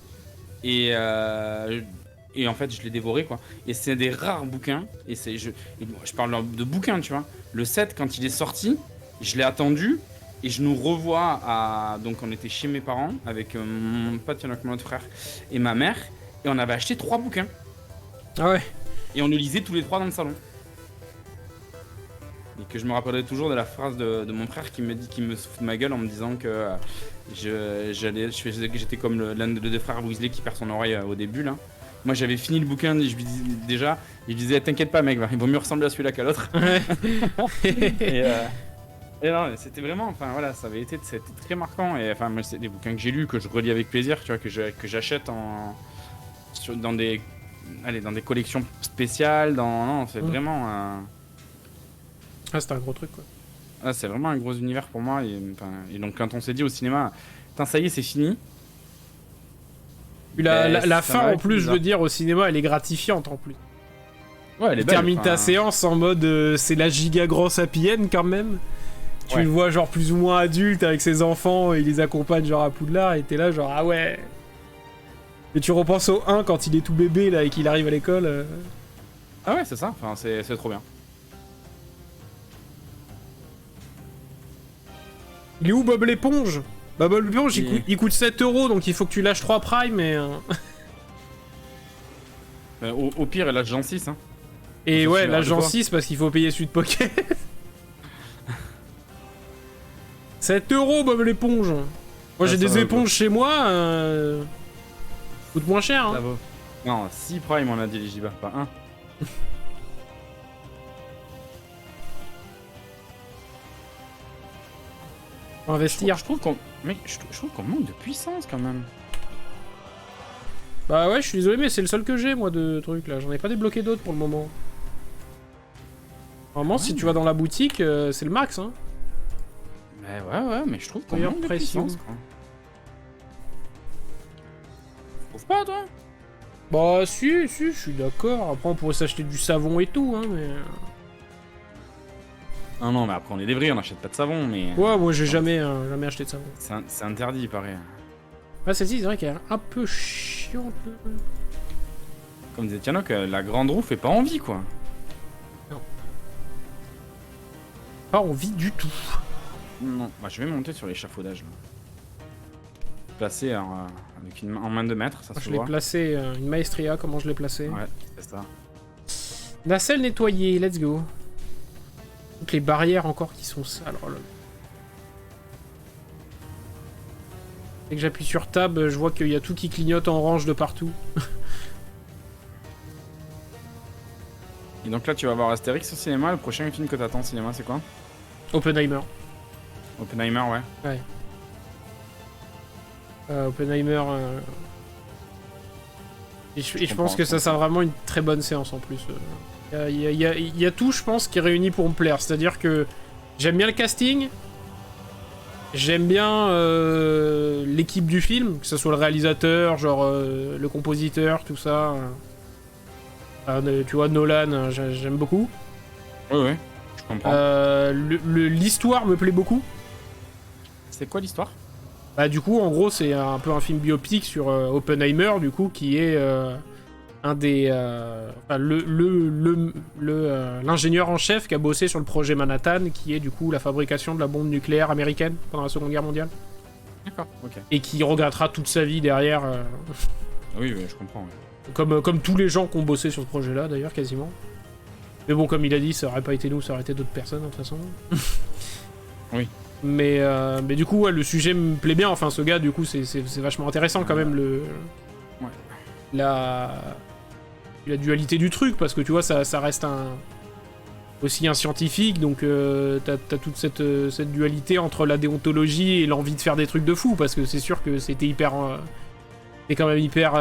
Et en fait je l'ai dévoré quoi. Et c'est des rares bouquins, et je parle de bouquins tu vois. Le 7 quand il est sorti, je l'ai attendu. Et je nous revois à... Donc on était chez mes parents avec mon pote, mon autre frère et ma mère. Et on avait acheté 3 bouquins. Ah ouais. Et on le lisait tous les 3 dans le salon. Et que je me rappellerai toujours de la phrase de mon frère qui me fout de ma gueule en me disant que j'étais comme l'un des 2 frères Weasley qui perd son oreille au début là. Moi j'avais fini le bouquin et je lui disais t'inquiète pas mec, il vaut mieux ressembler à celui-là qu'à l'autre. Et non, c'était vraiment, enfin voilà, c'était très marquant. Et enfin, moi, c'est des bouquins que j'ai lus, que je relis avec plaisir, tu vois, que j'achète dans des collections spéciales. Non, c'est vraiment. Ah, c'est un gros truc quoi. Ah, c'est vraiment un gros univers pour moi. Et donc, quand on s'est dit au cinéma, putain, ça y est, c'est fini. Puis la fin, en plus, je veux dire, au cinéma, elle est gratifiante en plus. Ouais, elle est belle. Tu termines ta séance en mode c'est la giga grosse happy end quand même. Tu le vois genre plus ou moins adulte avec ses enfants, il les accompagne genre à Poudlard et t'es là genre ah ouais. Et tu repenses au 1 quand il est tout bébé là et qu'il arrive à l'école. Ah ouais c'est ça, enfin c'est trop bien. Il est où Bob l'éponge? Bah Bob l'éponge il coûte 7 € donc il faut que tu lâches 3 primes et... au pire elle lâche Jean 6 hein. Et ouais l'agent 6 parce qu'il faut payer celui de Pocket. 7 € Bob l'éponge. Moi j'ai des éponges chez moi. Coûte moins cher hein. Non 6 prime on a dit Giba, pas 1. Faut investir. Je trouve qu'on manque de puissance quand même. Bah ouais je suis désolé mais c'est le seul que j'ai moi de trucs là. J'en ai pas débloqué d'autres pour le moment. Normalement si tu vas dans la boutique c'est le max hein. Ouais, mais je trouve qu'on manque de puissance, quoi. Tu trouves pas, toi? Bah, si, je suis d'accord. Après, on pourrait s'acheter du savon et tout, hein, mais... Non, non, mais après, on est des vrais, on n'achète pas de savon, mais... Ouais, moi j'ai jamais acheté de savon. C'est interdit, il paraît. Ah, celle-ci, c'est vrai qu'elle est un peu chiante. Comme disait Tianoc, la grande roue fait pas envie, quoi. Pas envie du tout. Non, bah, je vais monter sur l'échafaudage. Placé avec en main de maître, ça se Je l'ai voit. placé, une maestria, comment je l'ai placé. Ouais, c'est ça. Nacelle nettoyée, let's go. Toutes les barrières encore qui sont sales. Oh là là. Dès que j'appuie sur Tab, je vois qu'il y a tout qui clignote en orange de partout. Et donc là, tu vas voir Astérix au cinéma. Le prochain film que t'attends au cinéma, c'est quoi? Oppenheimer. Oppenheimer, ouais. Ouais. Oppenheimer. Et je pense que ça sera vraiment une très bonne séance en plus. Il y a tout, je pense, qui est réuni pour me plaire. C'est-à-dire que j'aime bien le casting. J'aime bien l'équipe du film, que ce soit le réalisateur, genre le compositeur, tout ça. Tu vois, Nolan, j'aime beaucoup. Ouais, je comprends. L'histoire me plaît beaucoup. C'est quoi l'histoire? Bah du coup, en gros, c'est un peu un film biopic sur Oppenheimer, du coup, qui est un des... enfin, l'ingénieur en chef qui a bossé sur le projet Manhattan, qui est du coup la fabrication de la bombe nucléaire américaine pendant la Seconde Guerre mondiale. D'accord, ok. Et qui regrettera toute sa vie derrière, Oui, je comprends. Ouais. comme tous les gens qui ont bossé sur ce projet-là, d'ailleurs, quasiment. Mais bon, comme il a dit, ça aurait pas été nous, ça aurait été d'autres personnes, de toute façon. Oui. Mais du coup, ouais, le sujet me plaît bien. Enfin, ce gars, du coup, c'est vachement intéressant quand même, Ouais. la dualité du truc, parce que tu vois, ça reste aussi un scientifique, donc t'as toute cette dualité entre la déontologie et l'envie de faire des trucs de fou, parce que c'est sûr que c'était hyper... c'est quand même hyper...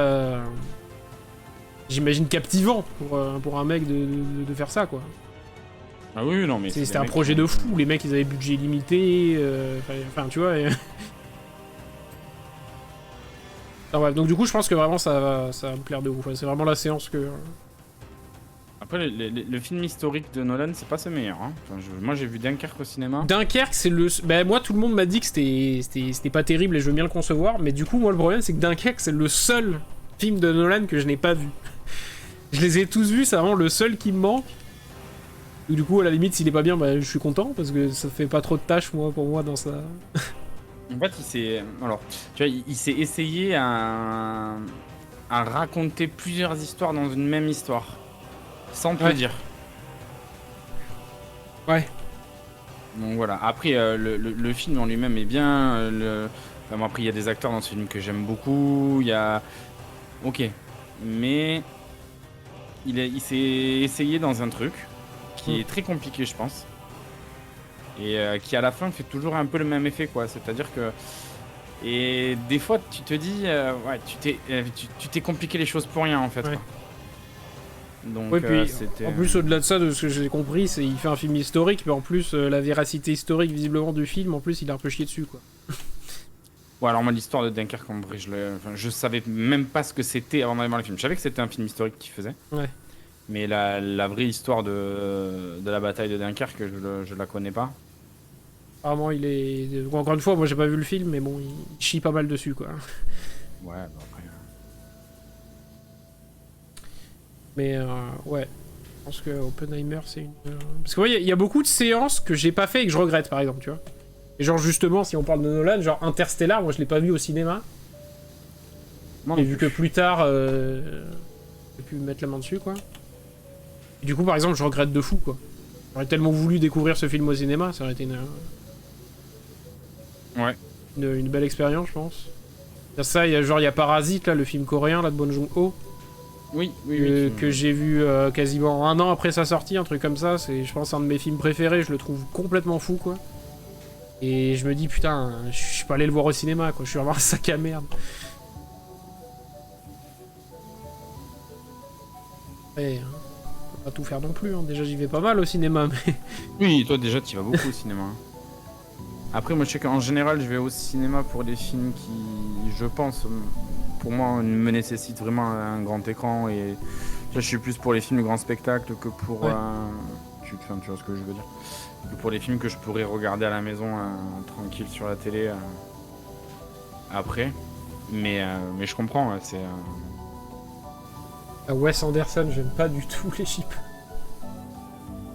j'imagine captivant pour un mec de faire ça, quoi. Ah oui, non, mais... C'était un projet de fou, les mecs ils avaient budget limité, enfin tu vois... Enfin, bref, donc du coup je pense que vraiment ça va me plaire de ouf, c'est vraiment la séance que... Après, le film historique de Nolan, c'est pas ses meilleurs. Hein. Enfin, moi j'ai vu Dunkerque au cinéma. Dunkerque, c'est le... Ben moi tout le monde m'a dit que c'était pas terrible et je veux bien le concevoir, mais du coup moi le problème c'est que Dunkerque c'est le seul film de Nolan que je n'ai pas vu. Je les ai tous vus, c'est vraiment le seul qui me manque. Du coup, à la limite, s'il est pas bien, bah, je suis content parce que ça fait pas trop de tâches pour moi dans ça. En fait, alors, tu vois, il s'est essayé à raconter plusieurs histoires dans une même histoire, sans te le dire. Ouais. Donc voilà. Après, le film en lui-même est bien. Enfin, après, il y a des acteurs dans ce film que j'aime beaucoup. Il y a, ok, mais il s'est essayé dans un truc qui est très compliqué, je pense, et qui à la fin fait toujours un peu le même effet, quoi. C'est-à-dire que, et des fois tu te dis ouais, tu t'es compliqué les choses pour rien en fait, ouais. Quoi. Donc ouais, puis, c'était... en plus au-delà de ça, de ce que j'ai compris, c'est il fait un film historique, mais en plus la véracité historique visiblement du film, en plus il a un peu chié dessus, quoi. Ouais, alors moi l'histoire de Dunkerque, en vrai, je savais même pas ce que c'était avant d'aller voir le film. Je savais que c'était un film historique qu'il faisait. Ouais. Mais la vraie histoire de la bataille de Dunkerque, je la connais pas. Apparemment, il est... Encore une fois, moi j'ai pas vu le film, mais bon, il chie pas mal dessus, quoi. Ouais, bah après... Mais ouais, je pense que Oppenheimer, c'est une... Parce que ouais, il y a beaucoup de séances que j'ai pas fait et que je regrette, par exemple, tu vois. Et genre, justement, si on parle de Nolan, genre Interstellar, moi je l'ai pas vu au cinéma. Non, et vu que plus tard, j'ai pu me mettre la main dessus, quoi. Et du coup, par exemple, je regrette de fou, quoi. J'aurais tellement voulu découvrir ce film au cinéma, ça aurait été une belle expérience, je pense. Il y a ça, il y a Parasite, là, le film coréen, là, de Bong Joon-ho. Oui, que j'ai vu quasiment un an après sa sortie, un truc comme ça. C'est, je pense, un de mes films préférés. Je le trouve complètement fou, quoi. Et je me dis, putain, je suis pas allé le voir au cinéma, quoi. Je suis vraiment un sac à merde. Et, faut pas tout faire non plus. Hein. Déjà, j'y vais pas mal au cinéma, mais... Oui, toi, déjà, tu vas beaucoup au cinéma. Après, moi, je sais qu'en général, je vais au cinéma pour des films qui, je pense... Pour moi, me nécessite vraiment un grand écran, et là, je suis plus pour les films de grand spectacle que pour... Ouais. Tu vois ce que je veux dire. pour les films que je pourrais regarder à la maison tranquille sur la télé après. Mais je comprends, ouais, c'est... Wes Anderson, j'aime pas du tout les chips.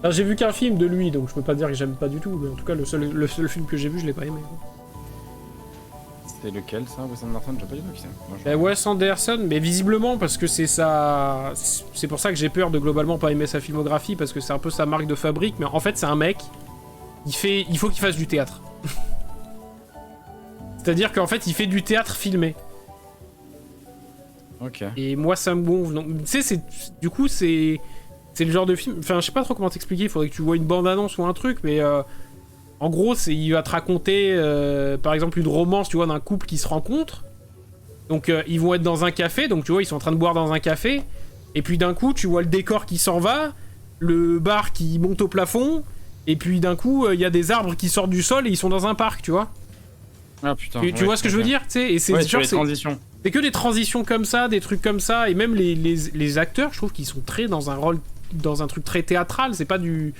Alors, j'ai vu qu'un film de lui, donc je peux pas dire que j'aime pas du tout, mais en tout cas, le seul film que j'ai vu, je l'ai pas aimé. C'était lequel, ça, Wes Anderson? J'ai pas du tout qui c'est. Wes Anderson, mais visiblement, parce que c'est ça... C'est pour ça que j'ai peur de globalement pas aimer sa filmographie, parce que c'est un peu sa marque de fabrique, mais en fait, c'est un mec, il faut qu'il fasse du théâtre. C'est-à-dire qu'en fait, il fait du théâtre filmé. Ok. Et moi, ça me gonfle. Tu sais, du coup, c'est le genre de film... Enfin, je sais pas trop comment t'expliquer, il faudrait que tu vois une bande-annonce ou un truc, mais... En gros, il va te raconter, par exemple, une romance, tu vois, d'un couple qui se rencontre. Donc, ils vont être dans un café, donc tu vois, ils sont en train de boire dans un café. Et puis d'un coup, tu vois le décor qui s'en va, le bar qui monte au plafond, et puis d'un coup, il y a des arbres qui sortent du sol et ils sont dans un parc, tu vois. Ah putain. Tu vois ce que je veux dire, tu sais, et c'est genre transitions. C'est que des transitions comme ça, des trucs comme ça, et même les acteurs, je trouve qu'ils sont très dans un rôle, dans un truc très théâtral. C'est pas du...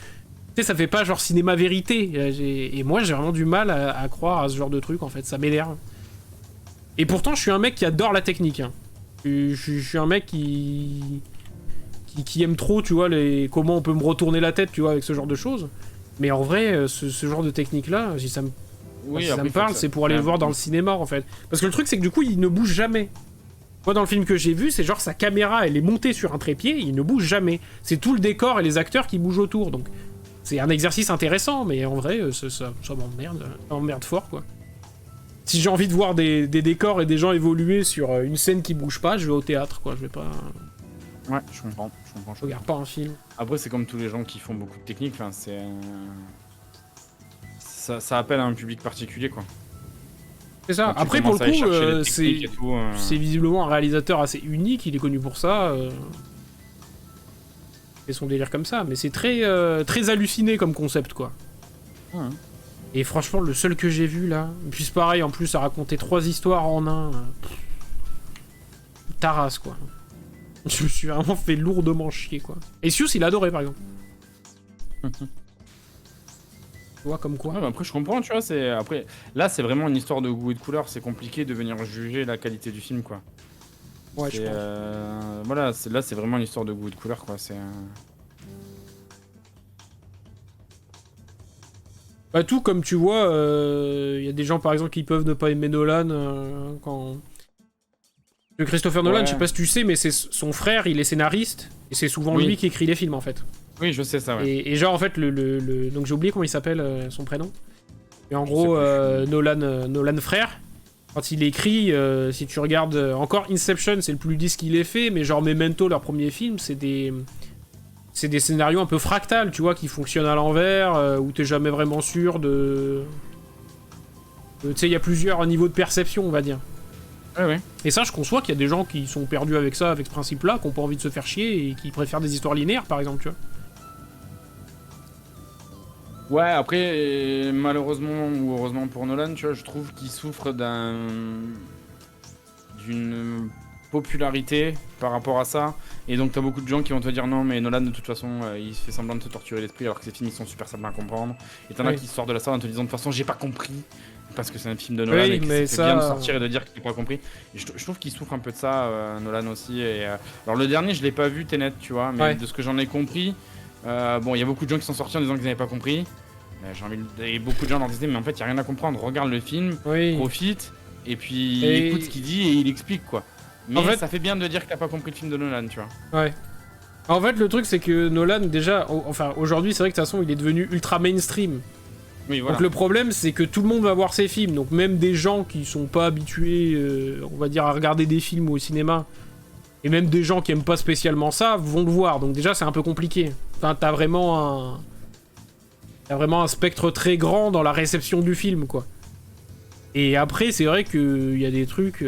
Tu sais, ça fait pas genre cinéma vérité. Et moi, j'ai vraiment du mal à croire à ce genre de truc, en fait. Ça m'énerve. Et pourtant, je suis un mec qui adore la technique. Hein. Je suis un mec qui aime trop, tu vois, comment on peut me retourner la tête, tu vois, avec ce genre de choses. Mais en vrai, ce genre de technique-là, si ça me parle, c'est pour aller le voir dans le cinéma, en fait. Parce que le truc, c'est que du coup, il ne bouge jamais. Moi, dans le film que j'ai vu, c'est genre sa caméra, elle est montée sur un trépied, il ne bouge jamais. C'est tout le décor et les acteurs qui bougent autour, donc... C'est un exercice intéressant, mais en vrai, ça m'emmerde fort, quoi. Si j'ai envie de voir des décors et des gens évoluer sur une scène qui bouge pas, je vais au théâtre, quoi. Je vais pas... Ouais, je comprends. Je regarde pas un film. Après, c'est comme tous les gens qui font beaucoup de technique, enfin, c'est... Ça appelle à un public particulier, quoi. C'est ça. Après, pour le coup, c'est visiblement un réalisateur assez unique, il est connu pour ça. Et son délire comme ça, mais c'est très halluciné comme concept, quoi. Ouais. Et franchement, le seul que j'ai vu là, et puis c'est pareil, en plus à raconter 3 histoires en un, tarasse, quoi. Je me suis vraiment fait lourdement chier, quoi. Et Sius, il a adoré, par exemple. Tu vois, comme quoi. Ouais, après, je comprends, tu vois, c'est... Après, là, c'est vraiment une histoire de goût et de couleur, c'est compliqué de venir juger la qualité du film, quoi. Ouais, je pense. Voilà, là, c'est vraiment une histoire de goût et de couleur, quoi, c'est... Bah, tout comme tu vois, y a des gens, par exemple, qui peuvent ne pas aimer Nolan quand... Le Christopher Nolan, je sais pas si tu sais, mais c'est son frère, il est scénariste, et c'est souvent lui qui écrit les films, en fait. Oui, je sais ça, ouais. Et genre, en fait, donc j'ai oublié comment il s'appelle, son prénom. Et en gros, Nolan frère, quand il écrit, si tu regardes... encore Inception, c'est le plus ludique qu'il ait fait, mais genre Memento, leur premier film, c'est des scénarios un peu fractales, tu vois, qui fonctionnent à l'envers, où t'es jamais vraiment sûr de... Tu sais, il y a plusieurs niveaux de perception, on va dire. Ouais. Et ça, je conçois qu'il y a des gens qui sont perdus avec ça, avec ce principe-là, qui n'ont pas envie de se faire chier et qui préfèrent des histoires linéaires, par exemple, tu vois. Ouais, après, malheureusement ou heureusement pour Nolan, tu vois, je trouve qu'il souffre d'une popularité par rapport à ça. Et donc t'as beaucoup de gens qui vont te dire non mais Nolan de toute façon il fait semblant de te torturer l'esprit alors que ses films ils sont super simples à comprendre. Et t'en as qui sortent de la salle en te disant de toute façon j'ai pas compris. Parce que c'est un film de Nolan et que c'est bien de sortir et de dire que t'as pas compris. Et je trouve qu'il souffre un peu de ça, Nolan aussi. Et, alors le dernier je l'ai pas vu Tenet tu vois, mais de ce que j'en ai compris, bon il y a beaucoup de gens qui sont sortis en disant qu'ils n'avaient pas compris. Et beaucoup de gens leur disaient mais en fait il y a rien à comprendre, regarde le film, profite et puis écoute ce qu'il dit et il explique quoi. Mais en fait, ça fait bien de dire que t'as pas compris le film de Nolan, tu vois. Ouais. En fait, le truc, c'est que Nolan, déjà, enfin, aujourd'hui, c'est vrai que de toute façon, il est devenu ultra mainstream. Oui, voilà. Donc le problème, c'est que tout le monde va voir ses films. Donc même des gens qui sont pas habitués, on va dire, à regarder des films au cinéma, et même des gens qui aiment pas spécialement ça, vont le voir. Donc déjà, c'est un peu compliqué. Enfin, t'as vraiment un spectre très grand dans la réception du film, quoi. Et après, c'est vrai qu'il y a des trucs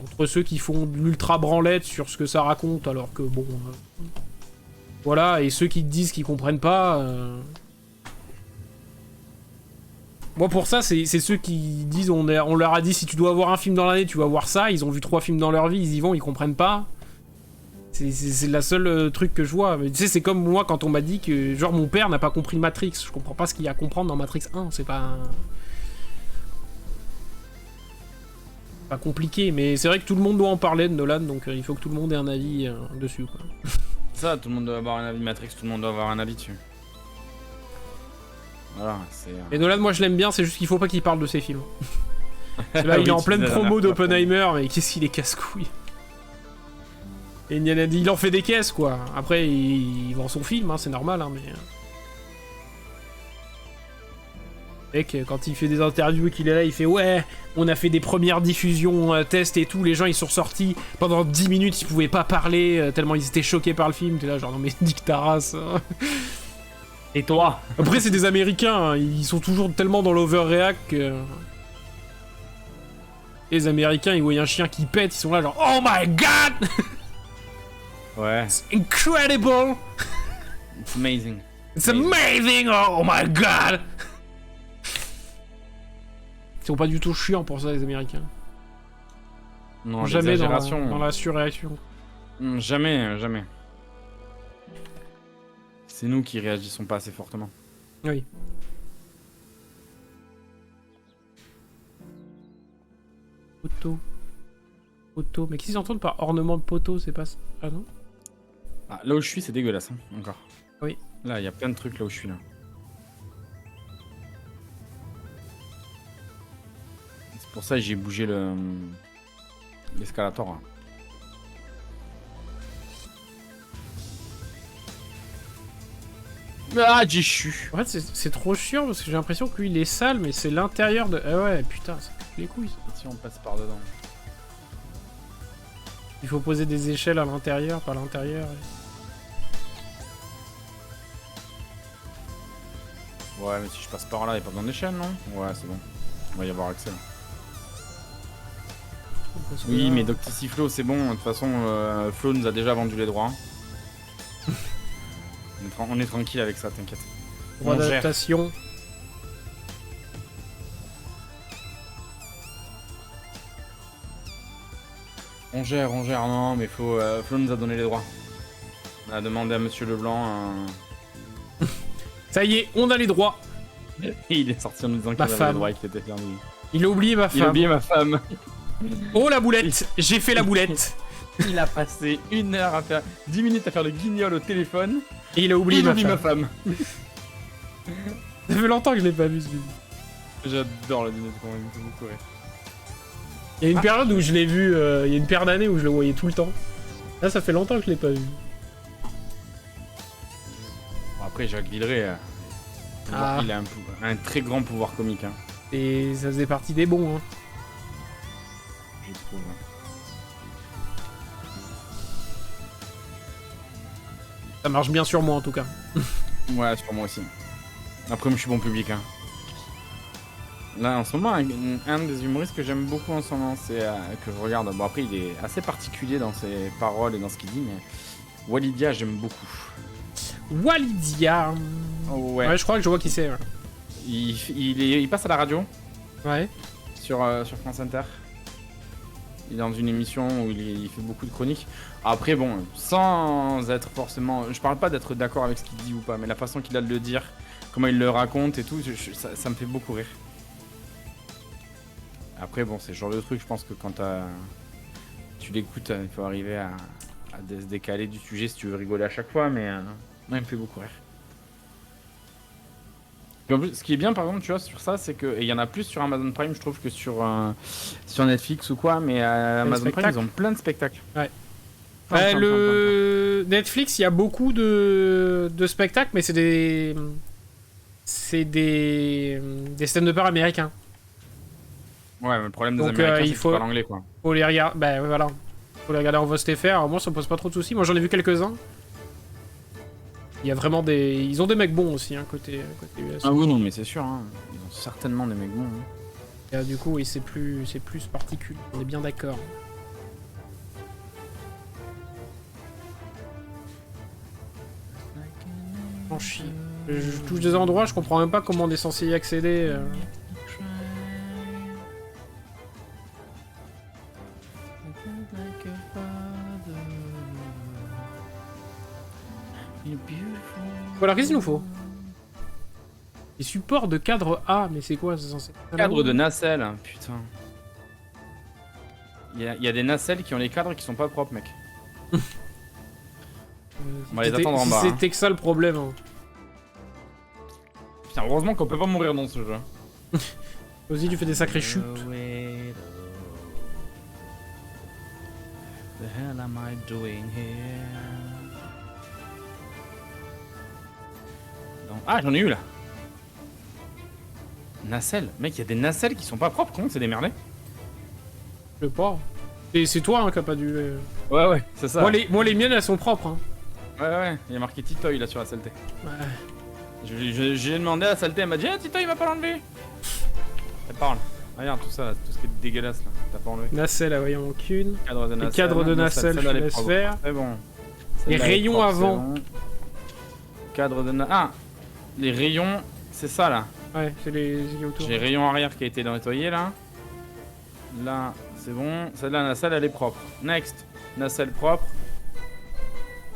entre ceux qui font de l'ultra branlette sur ce que ça raconte, alors que bon... voilà, et ceux qui te disent qu'ils comprennent pas... Moi, pour ça, c'est ceux qui disent on leur a dit si tu dois voir un film dans l'année, tu vas voir ça. Ils ont vu 3 films dans leur vie, ils y vont, ils comprennent pas. C'est la seule truc que je vois. Mais tu sais, c'est comme moi quand on m'a dit que genre mon père n'a pas compris Matrix. Je comprends pas ce qu'il y a à comprendre dans Matrix 1. C'est pas compliqué. Mais c'est vrai que tout le monde doit en parler de Nolan, donc il faut que tout le monde ait un avis dessus, quoi. Ça, tout le monde doit avoir un avis Matrix, tout le monde doit avoir un avis dessus. Voilà, c'est... Et Nolan, moi je l'aime bien, c'est juste qu'il faut pas qu'il parle de ses films. Là, Oui, il est en tu pleine disais la promo dernière fois. d'Oppenheimer, mais qu'est-ce qu'il est casse-couille. Et il en fait des caisses, quoi. Après, il vend son film, hein, c'est normal, hein, mais... Mec, quand il fait des interviews et qu'il est là, il fait « Ouais, on a fait des premières diffusions, tests et tout, les gens ils sont sortis, pendant 10 minutes ils pouvaient pas parler, tellement ils étaient choqués par le film. » T'es là genre « Non mais nique ta race. » Et toi? Après, c'est des Américains, hein, ils sont toujours tellement dans l'overreact que... Les Américains, ils voient un chien qui pète, ils sont là genre « Oh my god! Ouais, It's incredible! it's amazing. It's amazing! Oh my god! » Ils sont pas du tout chiants pour ça, les Américains. Non, Jamais dans l'exagération. la surréaction. Jamais, jamais. C'est nous qui réagissons pas assez fortement. Oui. Poteau. Poteau. Mais qu'est-ce qu'ils entendent par ornement de poteau? C'est pas ça? Ah non? Ah, là où je suis, c'est dégueulasse, hein, encore. Oui. Là, il y a plein de trucs là où je suis, là. C'est pour ça que j'ai bougé l'escalator, hein. Ah, j'ai chu. En fait, c'est trop chiant parce que j'ai l'impression que lui il est sale, mais c'est l'intérieur de. Ah ouais, putain, ça fait les couilles. Ça. Si on passe par dedans. Il faut poser des échelles à l'intérieur, par l'intérieur. Ouais, mais si je passe par là, il n'y a pas besoin d'échelle, non? Ouais, c'est bon. On va y avoir accès. Là. Oui, là... mais Docticiflo, c'est bon. De toute façon, Flo nous a déjà vendu les droits. On est tranquille avec ça, t'inquiète. Droit On gère. d'adaptation. On gère, non, mais Flo nous a donné les droits. On a demandé à Monsieur Leblanc. Ça y est, on a les droits. Et il est sorti en nous disant qu'il avait les femme. droits et qu'il était perdu. Il a oublié ma Il a femme. oublié ma femme. Oh la boulette! J'ai fait la boulette! Il a passé 1 heure à faire 10 minutes à faire le guignol au téléphone. Et il a oublié Il ma oublie femme. ma femme. Ça fait longtemps que je l'ai pas vu ce film. J'adore le dîner de con, il me fait beaucoup rire. Il y a une période où je l'ai vu, il y a une paire d'années où je le voyais tout le temps. Là, ça fait longtemps que je l'ai pas vu. Bon, après, Jacques Villeray, Ah. il a un très grand pouvoir comique, hein, Et ça faisait partie des bons, hein. je trouve. Ça marche bien sur moi en tout cas. Ouais, sur moi aussi. Après, moi, je suis bon public. Hein. Là, en ce moment, un des humoristes que j'aime beaucoup en ce moment, c'est que je regarde. Bon, après, il est assez particulier dans ses paroles et dans ce qu'il dit, mais Walidia, j'aime beaucoup. Walidia. Ouais. Ouais, je crois que je vois qui c'est. Ouais. Il passe à la radio Ouais. sur France Inter. Il est dans une émission où il fait beaucoup de chroniques. Après, bon, sans être forcément... Je parle pas d'être d'accord avec ce qu'il dit ou pas, mais la façon qu'il a de le dire, comment il le raconte et tout, ça me fait beaucoup rire. Après, bon, c'est le genre de truc, je pense que quand tu l'écoutes, il faut arriver à se décaler du sujet si tu veux rigoler à chaque fois, mais moi, il me fait beaucoup rire. Puis en plus, ce qui est bien, par exemple, tu vois, sur ça, c'est que... Et il y en a plus sur Amazon Prime, je trouve, que sur Netflix ou quoi, mais Amazon Prime, ils ont plein de spectacles. Ouais. Plein. Netflix, il y a beaucoup de spectacles, mais c'est des stand-uppers américains. Ouais, mais le problème des Donc, Américains, c'est il que faut- tu parles anglais, quoi. Faut les regarder. Bah ouais, voilà. Faut les regarder en VOST FR. Alors moi, ça me pose pas trop de soucis. Moi, j'en ai vu quelques-uns. Il y a vraiment des. Ils ont des mecs bons aussi, hein, côté US. Ah oui, non, mais c'est sûr, hein. Ils ont certainement des mecs bons. Hein. Et, du coup, oui, c'est plus particulier. On est bien d'accord. En chie. Je touche des endroits, je comprends même pas comment on est censé y accéder. Voilà, qu'est-ce qu'il nous faut? Les supports de cadre A, mais c'est quoi? C'est censé... Cadre de nacelle, putain. Il y a des nacelles qui ont les cadres qui sont pas propres, mec. On va les attendre en bas. Si c'était que ça le problème. Hein. Putain, heureusement qu'on peut pas mourir dans ce jeu. Vas-y, tu fais des sacrées chutes. The hell am I doing here? Donc... Ah, j'en ai eu là. Nacelle. Mec, il y a des nacelles qui sont pas propres, comment c'est démerdé? Je sais pas. Et c'est toi hein, qui a pas dû... Ouais, c'est ça. Moi, les miennes, elles sont propres. Hein. Ouais, il y a marqué Titoy là sur la saleté. Ouais. J'ai demandé à la saleté, elle m'a dit Titoy, il va pas l'enlever. Elle parle. Regarde tout ça, là, tout ce qui est dégueulasse là, t'as pas enlevé. Nacelle, là, voyons aucune. Cadre de nacelle. Les cadres de nacelle, je laisse faire. C'est bon. Les rayons avant. Bon. Cadre de nacelle. Ah, les rayons, c'est ça là. Ouais, c'est les autour. J'ai rayon arrière qui a été nettoyé là. Là, c'est bon. Celle-là, la nacelle, elle est propre. Next. Nacelle propre.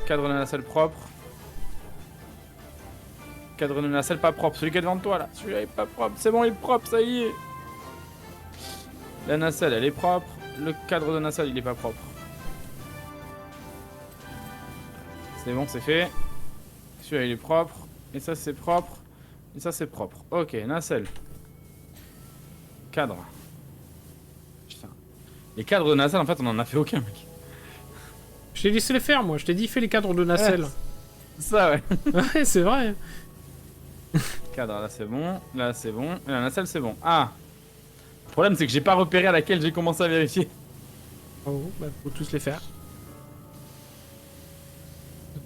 Cadre de nacelle propre. Cadre de nacelle pas propre. Celui qui est devant toi là. Celui-là est pas propre. C'est bon, il est propre, ça y est. La nacelle, elle est propre. Le cadre de nacelle, il est pas propre. C'est bon, c'est fait. Celui-là, il est propre. Et ça, c'est propre. Et ça, c'est propre. Ok, nacelle. Cadre. Putain. Les cadres de nacelle, en fait, on en a fait aucun, mec. Je t'ai laissé les faire, moi. Je t'ai dit, fais les cadres de nacelle. C'est ça, ouais. Ouais, c'est vrai. Cadre, là, c'est bon. Là, c'est bon. Et la nacelle, c'est bon. Ah. Le problème, c'est que j'ai pas repéré à laquelle j'ai commencé à vérifier. Oh, bah, faut tous les faire.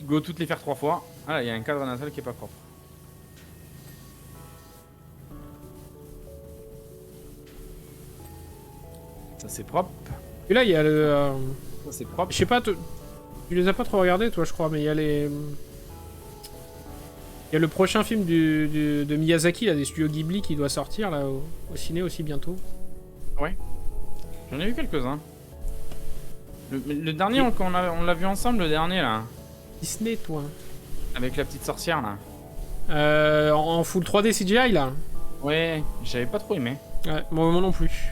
Go toutes les faire 3 fois. Ah, là, il y a un cadre de nacelle qui est pas propre. Ça, c'est propre. Et là, il y a le... Ça, c'est propre. Je sais pas, tu les as pas trop regardés, toi, je crois, mais il y a les... Il y a le prochain film de Miyazaki, là, des studios Ghibli, qui doit sortir, là, au ciné aussi, bientôt. Ouais. J'en ai vu quelques-uns. Le dernier, on l'a vu ensemble, le dernier, là. Disney, toi. Avec la petite sorcière, là. En full 3D CGI, là. Ouais, j'avais pas trop aimé. Ouais, moi non plus.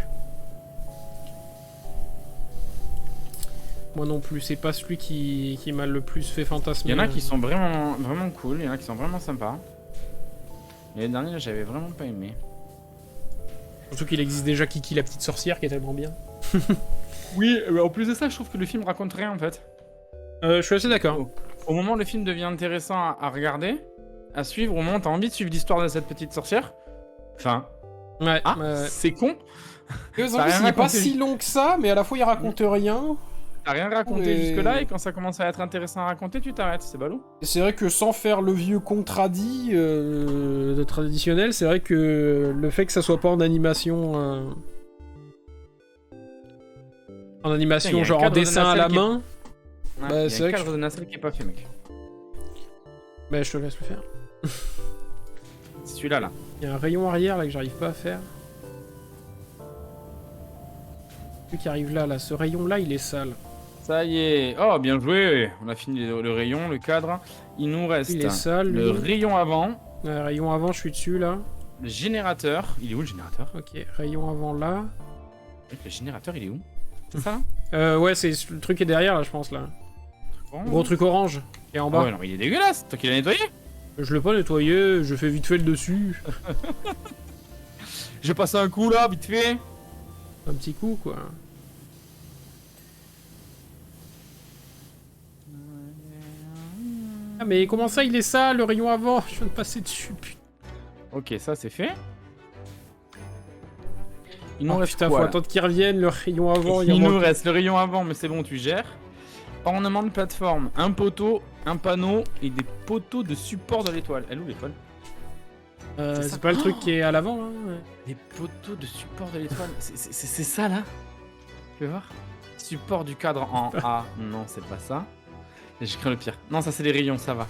Moi non plus, c'est pas celui qui m'a le plus fait fantasmer. Il y en a qui sont vraiment cool, il y en a qui sont vraiment sympas. Et les derniers, là, j'avais vraiment pas aimé. Surtout qu'il existe déjà Kiki la petite sorcière qui est tellement bien. Oui, en plus de ça, je trouve que le film raconte rien en fait. Je suis assez d'accord. Au moment où le film devient intéressant à regarder, à suivre, au moment où t'as envie de suivre l'histoire de cette petite sorcière, enfin... Ouais, c'est con. Et aux il n'est pas si long que ça, mais à la fois il raconte rien. T'as rien raconté jusque-là, et quand ça commence à être intéressant à raconter, tu t'arrêtes, c'est ballot. C'est vrai que sans faire le vieux contradit de traditionnel, c'est vrai que le fait que ça soit pas en animation... En animation, genre en dessin à la main... Ouais, bah, c'est vrai que... cadre de nacelle qui est pas fait, mec. Bah, je te laisse le faire. C'est celui-là, là. Il y a un rayon arrière, là, que j'arrive pas à faire. Celui qui arrive là, ce rayon-là, il est sale. Ça y est. Oh, bien joué. On a fini le rayon, le cadre. Il nous reste il est sale, le rayon avant. Rayon avant, je suis dessus, là. Le générateur. Il est où, le générateur? Ok, rayon avant, là. Le générateur, il est où? C'est ça, là ouais, c'est le truc qui est derrière, là, je pense, là. Gros truc orange, qui est en bas. Oh, ouais, non, il est dégueulasse. Toi qui l'as nettoyé? Je l'ai pas nettoyé, je fais vite fait le dessus. J'ai passé un coup, là, vite fait. Un petit coup, quoi. Ah mais comment ça il est sale le rayon avant? Je viens de passer dessus, putain. Ok, ça c'est fait. Il nous reste putain, quoi, faut là attendre qu'il revienne le rayon avant. Il nous reste le rayon avant, mais c'est bon, tu gères. Ornement de plateforme, un poteau, un panneau et des poteaux de support de l'étoile. Elle est où l'étoile? C'est pas le truc qui est à l'avant là ouais. Les poteaux de support de l'étoile, c'est ça là? Tu veux voir? Support du cadre en A. Non, c'est pas ça. J'ai craint le pire. Non, ça c'est les rayons, ça va.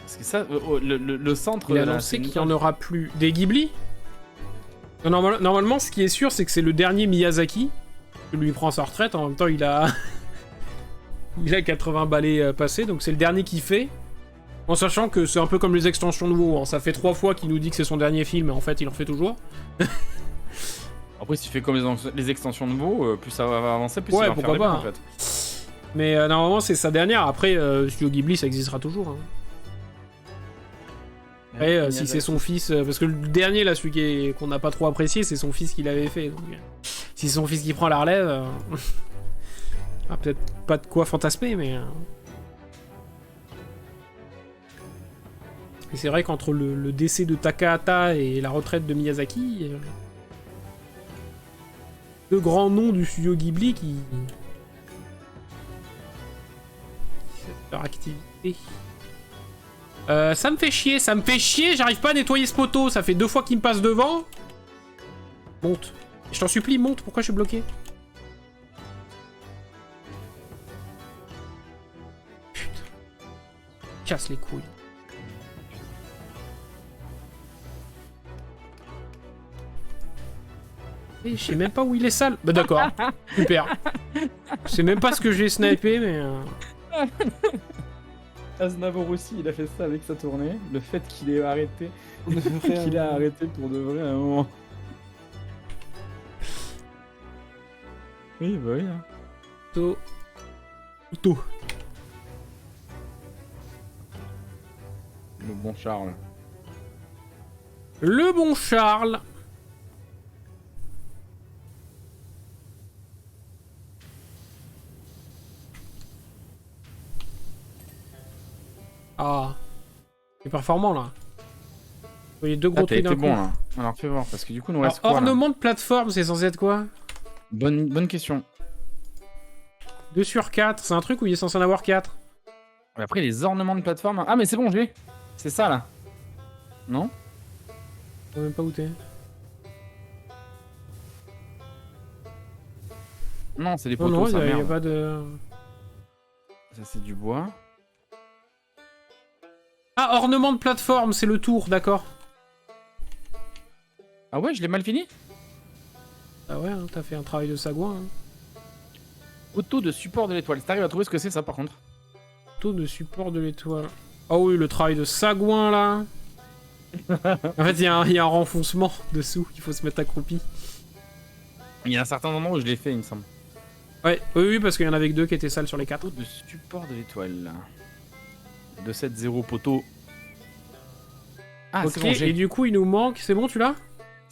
Parce que ça, le centre... Il a annoncé qu'il n'y en aura plus. Des Ghibli? Normalement, ce qui est sûr, c'est que c'est le dernier Miyazaki. Lui il prend sa retraite, en même temps il a... il a 80 balais passés, donc c'est le dernier qu'il fait. En sachant que c'est un peu comme les extensions de WoW, hein. Ça fait 3 fois qu'il nous dit que c'est son dernier film, et en fait il en fait toujours. Après, s'il fait comme les extensions de WoW, plus ça va avancer, plus il va en faire des pas, bons, hein. en fait. Mais normalement c'est sa dernière, après Studio Ghibli ça existera toujours. Hein. Après, si c'est son fils... parce que le dernier, là, celui qu'on n'a pas trop apprécié, c'est son fils qui l'avait fait. Donc, si c'est son fils qui prend la relève... peut-être pas de quoi fantasmer, mais... Et c'est vrai qu'entre le décès de Takahata et la retraite de Miyazaki... deux grands noms du studio Ghibli qui... leur activité... ça me fait chier, j'arrive pas à nettoyer ce poteau, ça fait 2 fois qu'il me passe devant. Monte. Je t'en supplie, monte, pourquoi je suis bloqué? Putain. Casse les couilles. Et je sais même pas où il est sale. Bah d'accord, super. Je sais même pas ce que j'ai snipé, mais... Aznavour aussi, il a fait ça avec sa tournée. Le fait qu'il ait arrêté, qu'il a arrêté pour de vrai à un moment. Oui, bah oui. Hein. Tout. Le bon Charles. Le bon Charles. Ah. C'est performant là. Vous voyez 2 gros trucs d'un coup. Bon là. Alors fais voir, parce que du coup, nous reste quoi, ornement de plateforme, c'est censé être quoi? Bonne question. 2 sur 4, c'est un truc où il est censé en avoir 4. Après, les ornements de plateforme... Ah mais c'est bon, je l'ai. C'est ça là. Non? Je sais même pas où t'es. Non, c'est des poteaux, ça, il y a merde. pas de... Ça, c'est du bois. Ah, ornement de plateforme, c'est le tour, d'accord. Ah ouais, je l'ai mal fini? Ah ouais, hein, t'as fait un travail de sagouin. Hein. Poteau de support de l'étoile. Si t'arrives à trouver ce que c'est, ça, par contre. Poteau de support de l'étoile. Ah oui, le travail de sagouin, là. En fait, il y a un renfoncement dessous, il faut se mettre accroupi. Il y a un certain moment où je l'ai fait, il me semble. Ouais, oui, parce qu'il y en avait que 2 qui étaient sales sur les 4. Poteau de support de l'étoile. 270 poteau. Ah, Ok, c'est bon, j'ai. et du coup, il nous manque... C'est bon, tu l'as?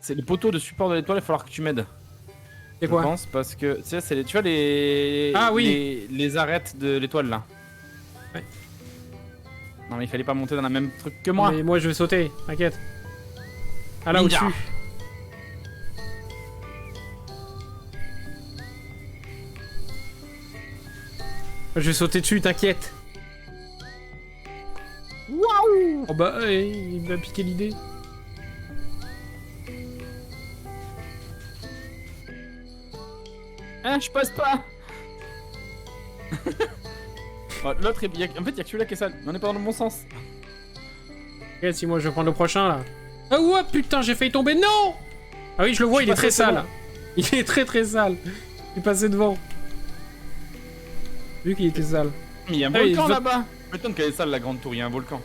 C'est le poteau de support de l'étoile, il va falloir que tu m'aides. C'est quoi? Je pense, parce que... Tu sais, c'est les... Tu vois les... Ah oui. Les arêtes de l'étoile, là. Ouais. Non, mais il fallait pas monter dans le même truc que moi. Mais moi, je vais sauter, t'inquiète. Ah, là, Ninja. au-dessus. Je vais sauter dessus, t'inquiète. Waouh! Oh bah, il m'a piqué l'idée. Hein, je passe pas. Oh, l'autre, en fait, il y a que celui-là qui est sale. On est pas dans le bon sens. T'inquiète, si moi, je vais prendre le prochain, là. Ah ouais, putain, j'ai failli tomber. Non! Ah oui, je le vois, il est très sale. Il est très sale. Il est passé devant. Vu qu'il était sale. Mais il y a un volcan là-bas. Je m'étonne qu'elle est sale, la grande tour. Il y a un volcan.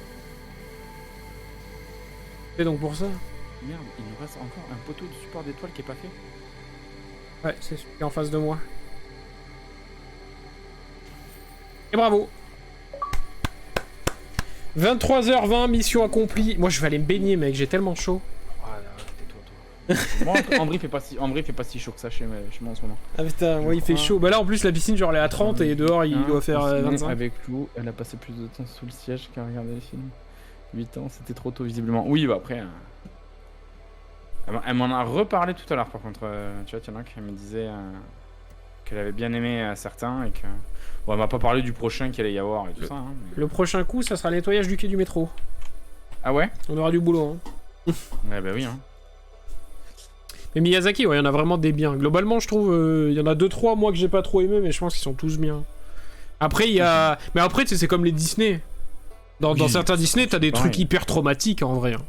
C'est donc pour ça. Merde, il nous reste encore un poteau de support d'étoile qui est pas fait. Ouais, c'est celui qui est en face de moi. Et bravo. 23h20, mission accomplie. Moi, je vais aller me baigner, mec, j'ai tellement chaud. Ah là, tais-toi, toi. Moi, en vrai, il fait pas si chaud que ça chez moi en ce moment. Ah putain, ouais, il fait chaud. Bah là, en plus, la piscine, genre, elle est à 30 et dehors, il doit faire 25. Avec Lou, elle a passé plus de temps sous le siège qu'à regarder les films. 8 ans, c'était trop tôt, visiblement. Oui, bah après... Elle m'en a reparlé tout à l'heure, par contre. Tu vois, il y en a qui me disait qu'elle avait bien aimé certains et que... Bon, elle m'a pas parlé du prochain qu'il allait y avoir et tout ça. Hein, mais... Le prochain coup, ça sera le nettoyage du quai du métro. Ah ouais? On aura du boulot, hein. Ouais, bah oui, hein. Mais Miyazaki, ouais, il y en a vraiment des biens. Globalement, je trouve, il y en a 2-3, moi, que j'ai pas trop aimé, mais je pense qu'ils sont tous bien. Après, il y a... Mais après, tu sais, c'est comme les Disney. Dans certains Disney, t'as des trucs hyper traumatiques, en vrai. Hein.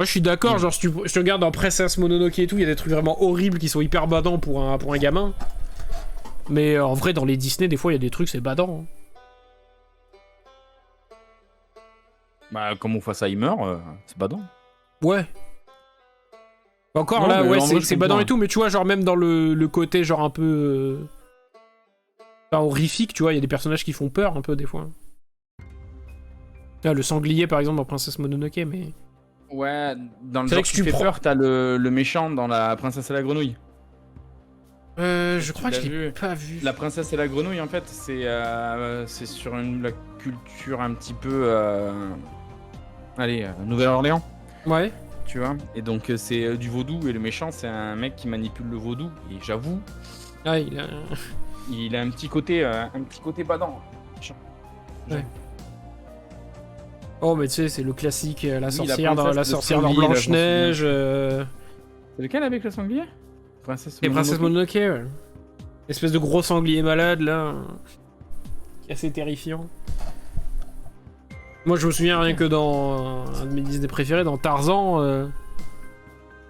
Moi je suis d'accord, genre si tu regardes dans Princess Mononoke et tout, il y a des trucs vraiment horribles qui sont hyper badants pour un gamin. Mais en vrai, dans les Disney, des fois, il y a des trucs, c'est badant. Bah, comme Mufasa il meurt, c'est badant. Ouais. Encore Non, là, mais ouais, en vrai, je c'est badant comprends. et tout, mais tu vois, genre même dans le côté genre un peu... enfin, horrifique, tu vois, il y a des personnages qui font peur un peu des fois. Là, le sanglier par exemple dans Princess Mononoke, mais... Ouais, dans le C'est vrai genre que qui tu fait prends- peur, t'as le méchant dans La Princesse et la Grenouille. je crois que l'as je l'ai vu pas vu. La Princesse et la Grenouille, en fait, c'est sur la culture un petit peu... Allez, Nouvelle-Orléans, Ouais. tu vois. Et donc, c'est du vaudou, et le méchant, c'est un mec qui manipule le vaudou. Et j'avoue, Ah, il a... il a un petit côté badant. Ouais. Oh, mais tu sais, c'est le classique, la la sorcière dans, princesse, la le sorcière dans sanglier, Blanche-Neige. C'est lequel avec le sanglier Princesse Et Princess Mononoke. Mononoke, ouais. Espèce de gros sanglier malade, là. Qui est assez terrifiant. Moi, je me souviens rien que dans un de mes Disney préférés, dans Tarzan,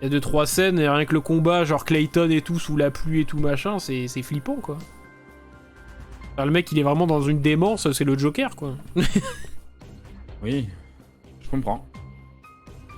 il y a 2-3 scènes, et rien que le combat, genre Clayton et tout, sous la pluie et tout machin, c'est flippant, quoi. Enfin, le mec, il est vraiment dans une démence, c'est le Joker, quoi. Oui, je comprends.